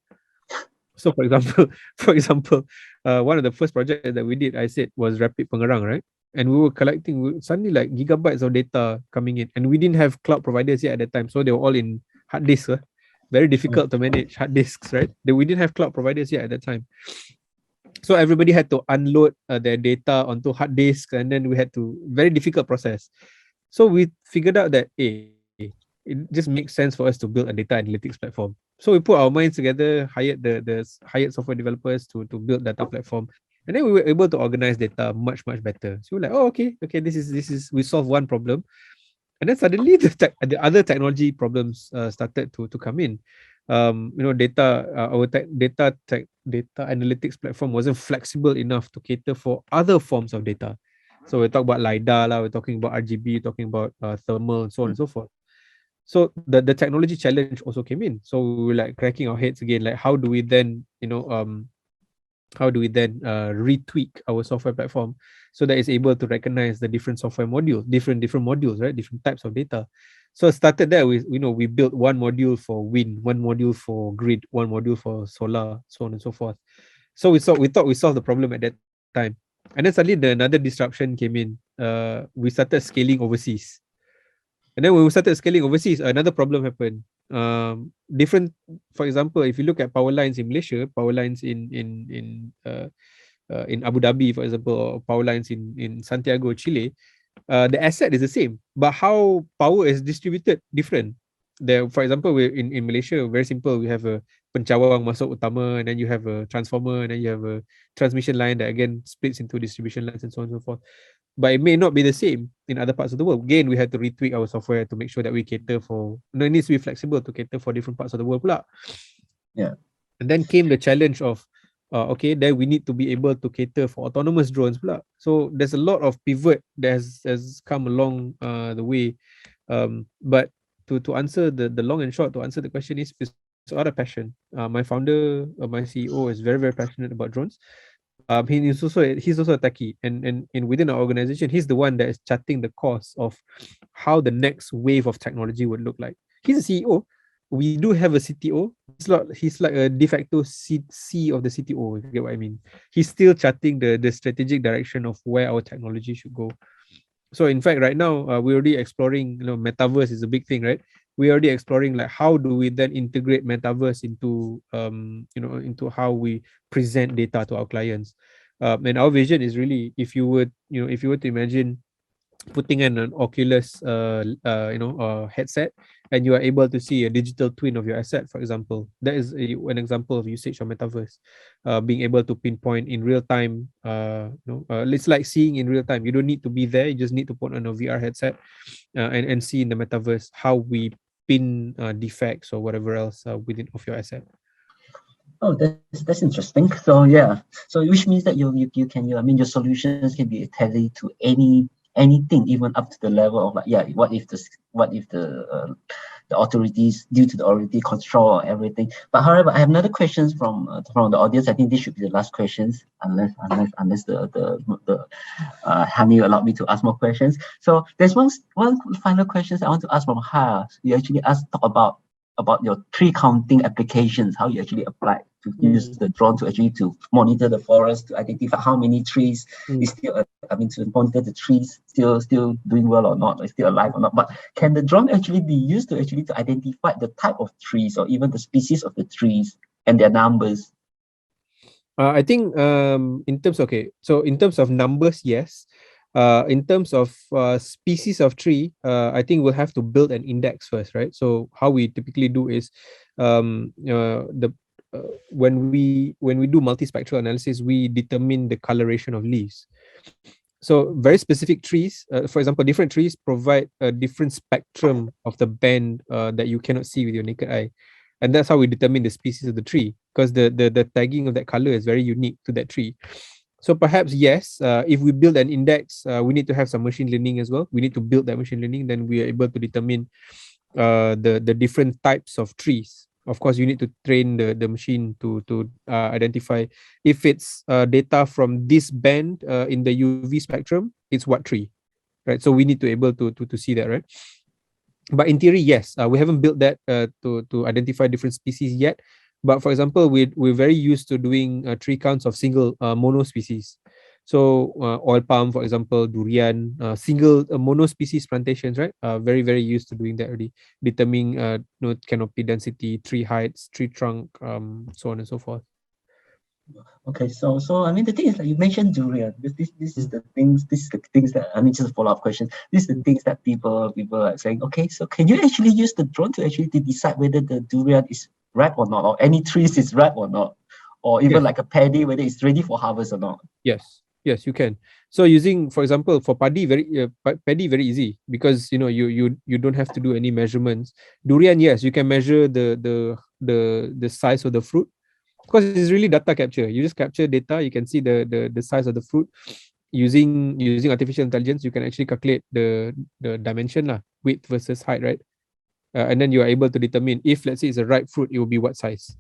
So for example, for example, one of the first projects that we did, I said, was rapid pengerang, right? And we were collecting suddenly like gigabytes of data coming in, and we didn't have cloud providers yet at that time, so they were all in hard disks. Very difficult to manage hard disks, right? We didn't have cloud providers yet at that time, so everybody had to unload their data onto hard disks, and then we had to very difficult process. So we figured out that it just makes sense for us to build a data analytics platform. So we put our minds together, hired the hired software developers to build data platform, and then we were able to organize data much better. So we're like, oh, okay, this is we solved one problem, and then suddenly the other technology problems started to come in. Data analytics platform wasn't flexible enough to cater for other forms of data. So we talk about LiDAR, we're talking about RGB, talking about thermal, and so on and so forth. So the technology challenge also came in. So we were like cracking our heads again, like how do we then retweak our software platform so that it's able to recognize the different software modules, different modules, right? Different types of data. So it started there with, we built one module for wind, one module for grid, one module for solar, so on and so forth. So we thought we solved the problem at that time. And then suddenly another disruption came in. We started scaling overseas. And then when we started scaling overseas, another problem happened. Different, for example, if you look at power lines in Malaysia, power lines in Abu Dhabi, for example, or power lines in Santiago, Chile, the asset is the same, but how power is distributed different. There, for example, in Malaysia, very simple. We have a pencawang masuk utama, and then you have a transformer, and then you have a transmission line that again splits into distribution lines and so on and so forth. But it may not be the same in other parts of the world. Again, we had to retweak our software to make sure that we cater for, it needs to be flexible to cater for different parts of the world pula. Yeah. And then came the challenge of, then we need to be able to cater for autonomous drones pula. So there's a lot of pivot that has come along the way. But to answer the long and short, to answer the question is, it's out of passion. My founder, my CEO is very passionate about drones. He's also a techie, and within our organization, he's the one that is charting the course of how the next wave of technology would look like. He's a CEO. We do have a CTO. He's like a de facto C of the CTO, if you get what I mean. He's still charting the strategic direction of where our technology should go. So in fact, right now, we're already exploring, metaverse is a big thing, right? We're already exploring like how do we then integrate metaverse into into how we present data to our clients. And our vision is really, if you were to imagine putting in an Oculus headset, and you are able to see a digital twin of your asset, for example. That is an example of usage of metaverse. Being able to pinpoint in real time, it's like seeing in real time. You don't need to be there, you just need to put on a VR headset and see in the metaverse how we pin defects or whatever else within of your asset. Oh, that's interesting. So yeah, so which means that you can your solutions can be tailored to anything, even up to the level of like, what if the authorities, due to the authority control everything. But however, I have another questions from the audience. I think this should be the last questions, unless the Hani allowed me to ask more questions. So there's one final questions I want to ask from Ha. You actually talk about your tree counting applications, how you actually apply to use the drone to actually to monitor the forest, to identify how many trees is still, to monitor the trees still doing well or not, or still alive or not. But can the drone actually be used to identify the type of trees or even the species of the trees and their numbers? I think in terms of numbers, yes. In terms of species of tree, I think we'll have to build an index first, right? So how we typically do is when we do multispectral analysis, we determine the coloration of leaves. So very specific trees, for example, different trees provide a different spectrum of the band that you cannot see with your naked eye. And that's how we determine the species of the tree, because the tagging of that color is very unique to that tree. So perhaps, yes, if we build an index, we need to have some machine learning as well. We need to build that machine learning, then we are able to determine the different types of trees. Of course, you need to train the machine to identify if it's data from this band in the UV spectrum, it's what tree, right? So we need to be able to see that, right? But in theory, yes, we haven't built that to identify different species yet. But for example, we're very used to doing tree counts of single mono species. So oil palm, for example, durian, single mono species plantations, right? Very, very used to doing that already, determining canopy density, tree heights, tree trunk, so on and so forth. Okay, so I mean the thing is, like you mentioned durian, because this is the things that I mean, just a follow-up question. This is the things that people are saying, okay, so can you actually use the drone to actually decide whether the durian is ripe or not, or any trees is ripe or not, or even Yes. like a paddy, whether it's ready for harvest or not? Yes, you can. So using, for example, for paddy, paddy very easy, because you don't have to do any measurements. Durian, yes, you can measure the size of the fruit, because it's really data capture. You just capture data, you can see the size of the fruit. Using artificial intelligence, you can actually calculate the dimension lah, width versus height, right? And then you are able to determine if, let's say, it's a ripe fruit, it will be what size.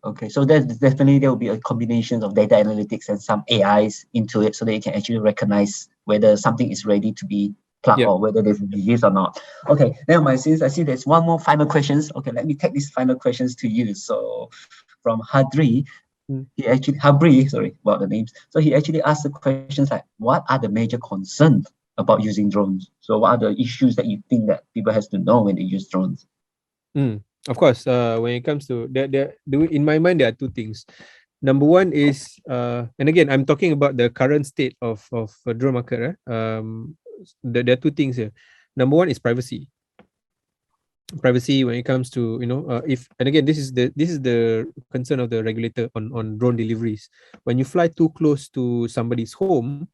Okay, so there will be a combination of data analytics and some AIs into it, so that you can actually recognize whether something is ready to be plucked, or whether there's a disease or not. Okay, now since I see there's one more final questions. Okay, let me take these final questions to you. So from Habri, sorry about the names. So he actually asked the questions like, what are the major concerns about using drones? So what are the issues that you think that people has to know when they use drones? Of course, when it comes to in my mind, there are two things. Number one is, and again, I'm talking about the current state of drone market. There are two things here. Number one is privacy. Privacy when it comes to if, and again, this is the concern of the regulator on drone deliveries. When you fly too close to somebody's home,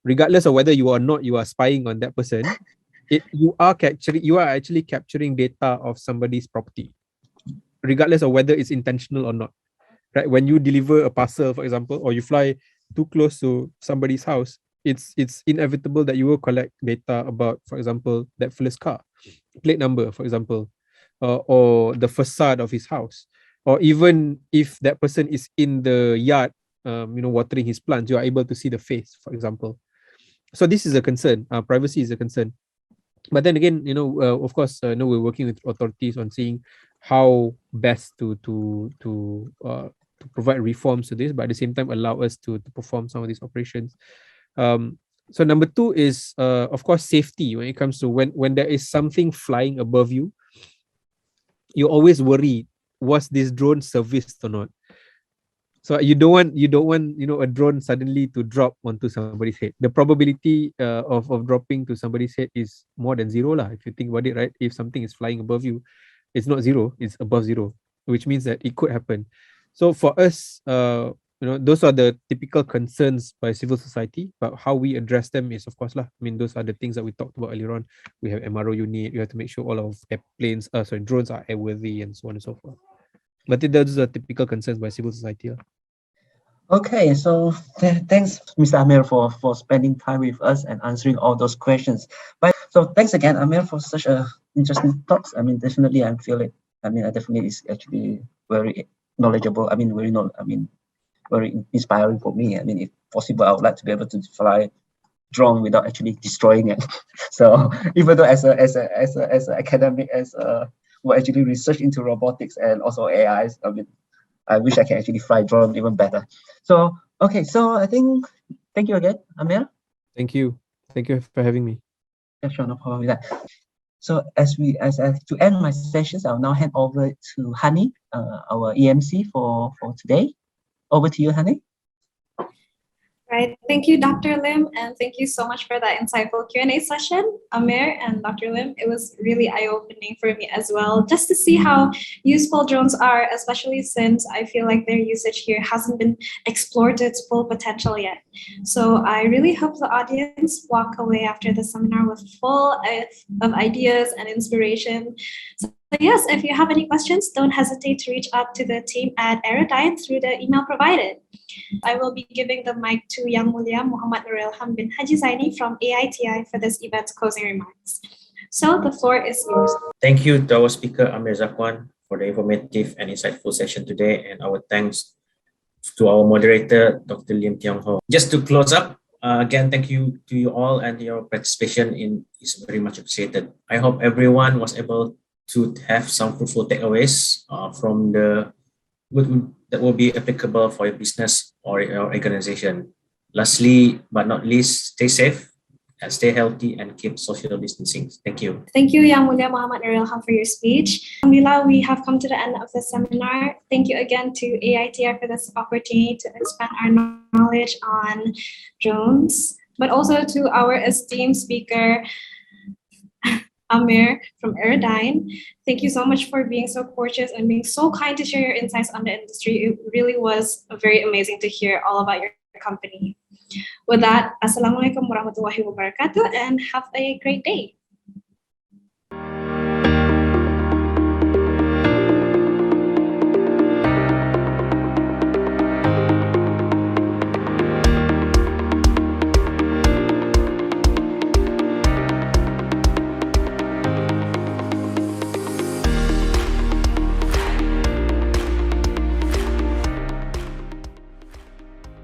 regardless of whether you are spying on that person, you are actually capturing data of somebody's property, regardless of whether it's intentional or not, right? When you deliver a parcel, for example, or you fly too close to somebody's house, it's inevitable that you will collect data about, for example, that fellows car plate number, for example, or the facade of his house, or even if that person is in the yard, watering his plants, you are able to see the face, for example. So this is a concern. Privacy is a concern. But then again, of course, we're working with authorities on seeing how best to provide reforms to this, but at the same time allow us to perform some of these operations. So number two is, of course, safety. When it comes to when there is something flying above you, you always worry, was this drone serviced or not? So you don't want a drone suddenly to drop onto somebody's head. The probability of dropping to somebody's head is more than zero lah, if you think about it, right? If something is flying above you, it's not zero, it's above zero, which means that it could happen. So for us, those are the typical concerns by civil society, but how we address them is, of course, those are the things that we talked about earlier on. We have MRO unit, we have to make sure all of drones are airworthy and so on and so forth. But those are typical concerns by civil society. Okay, so thanks, Mr. Amir, for spending time with us and answering all those questions. So thanks again, Amir, for such a interesting talks. Definitely, I feel it. I definitely is actually very knowledgeable. Very inspiring for me. If possible, I would like to be able to fly drone without actually destroying it. So even though as an academic, who actually research into robotics and also AIs, I wish I can actually fly drone even better. So okay, so I think thank you again, Amir. Thank you for having me. Yeah, sure, no problem with that. So as to end my sessions, I'll now hand over to Hani, our EMC for today. Over to you, Hani. Right. Thank you, Dr. Lim, and thank you so much for that insightful Q&A session, Amir and Dr. Lim. It was really eye-opening for me as well, just to see how useful drones are, especially since I feel like their usage here hasn't been explored to its full potential yet. So I really hope the audience walk away after the seminar with full of ideas and inspiration. So yes, if you have any questions, don't hesitate to reach out to the team at Aerodyne through the email provided. I will be giving the mic to Yang Mulia Muhammad Nur Ilham bin Haji Zaini from AITI for this event's closing remarks. So the floor is yours. Thank you to our speaker, Amir Zakwan, for the informative and insightful session today, and our thanks to our moderator, Dr. Lim Tiong Hoo. Just to close up, again, thank you to you all, and your participation is very much appreciated. I hope everyone was able to have some fruitful takeaways from that will be applicable for your business or your organization. Lastly, but not least, stay safe and stay healthy and keep social distancing. Thank you. Thank you, Yang Mulia Muhammad Nuril Ham, for your speech. Alhamdulillah, we have come to the end of the seminar. Thank you again to AITI for this opportunity to expand our knowledge on drones, but also to our esteemed speaker, Amir from Aerodyne. Thank you so much for being so courteous and being so kind to share your insights on the industry. It really was very amazing to hear all about your company. With that, Assalamualaikum warahmatullahi wabarakatuh and have a great day.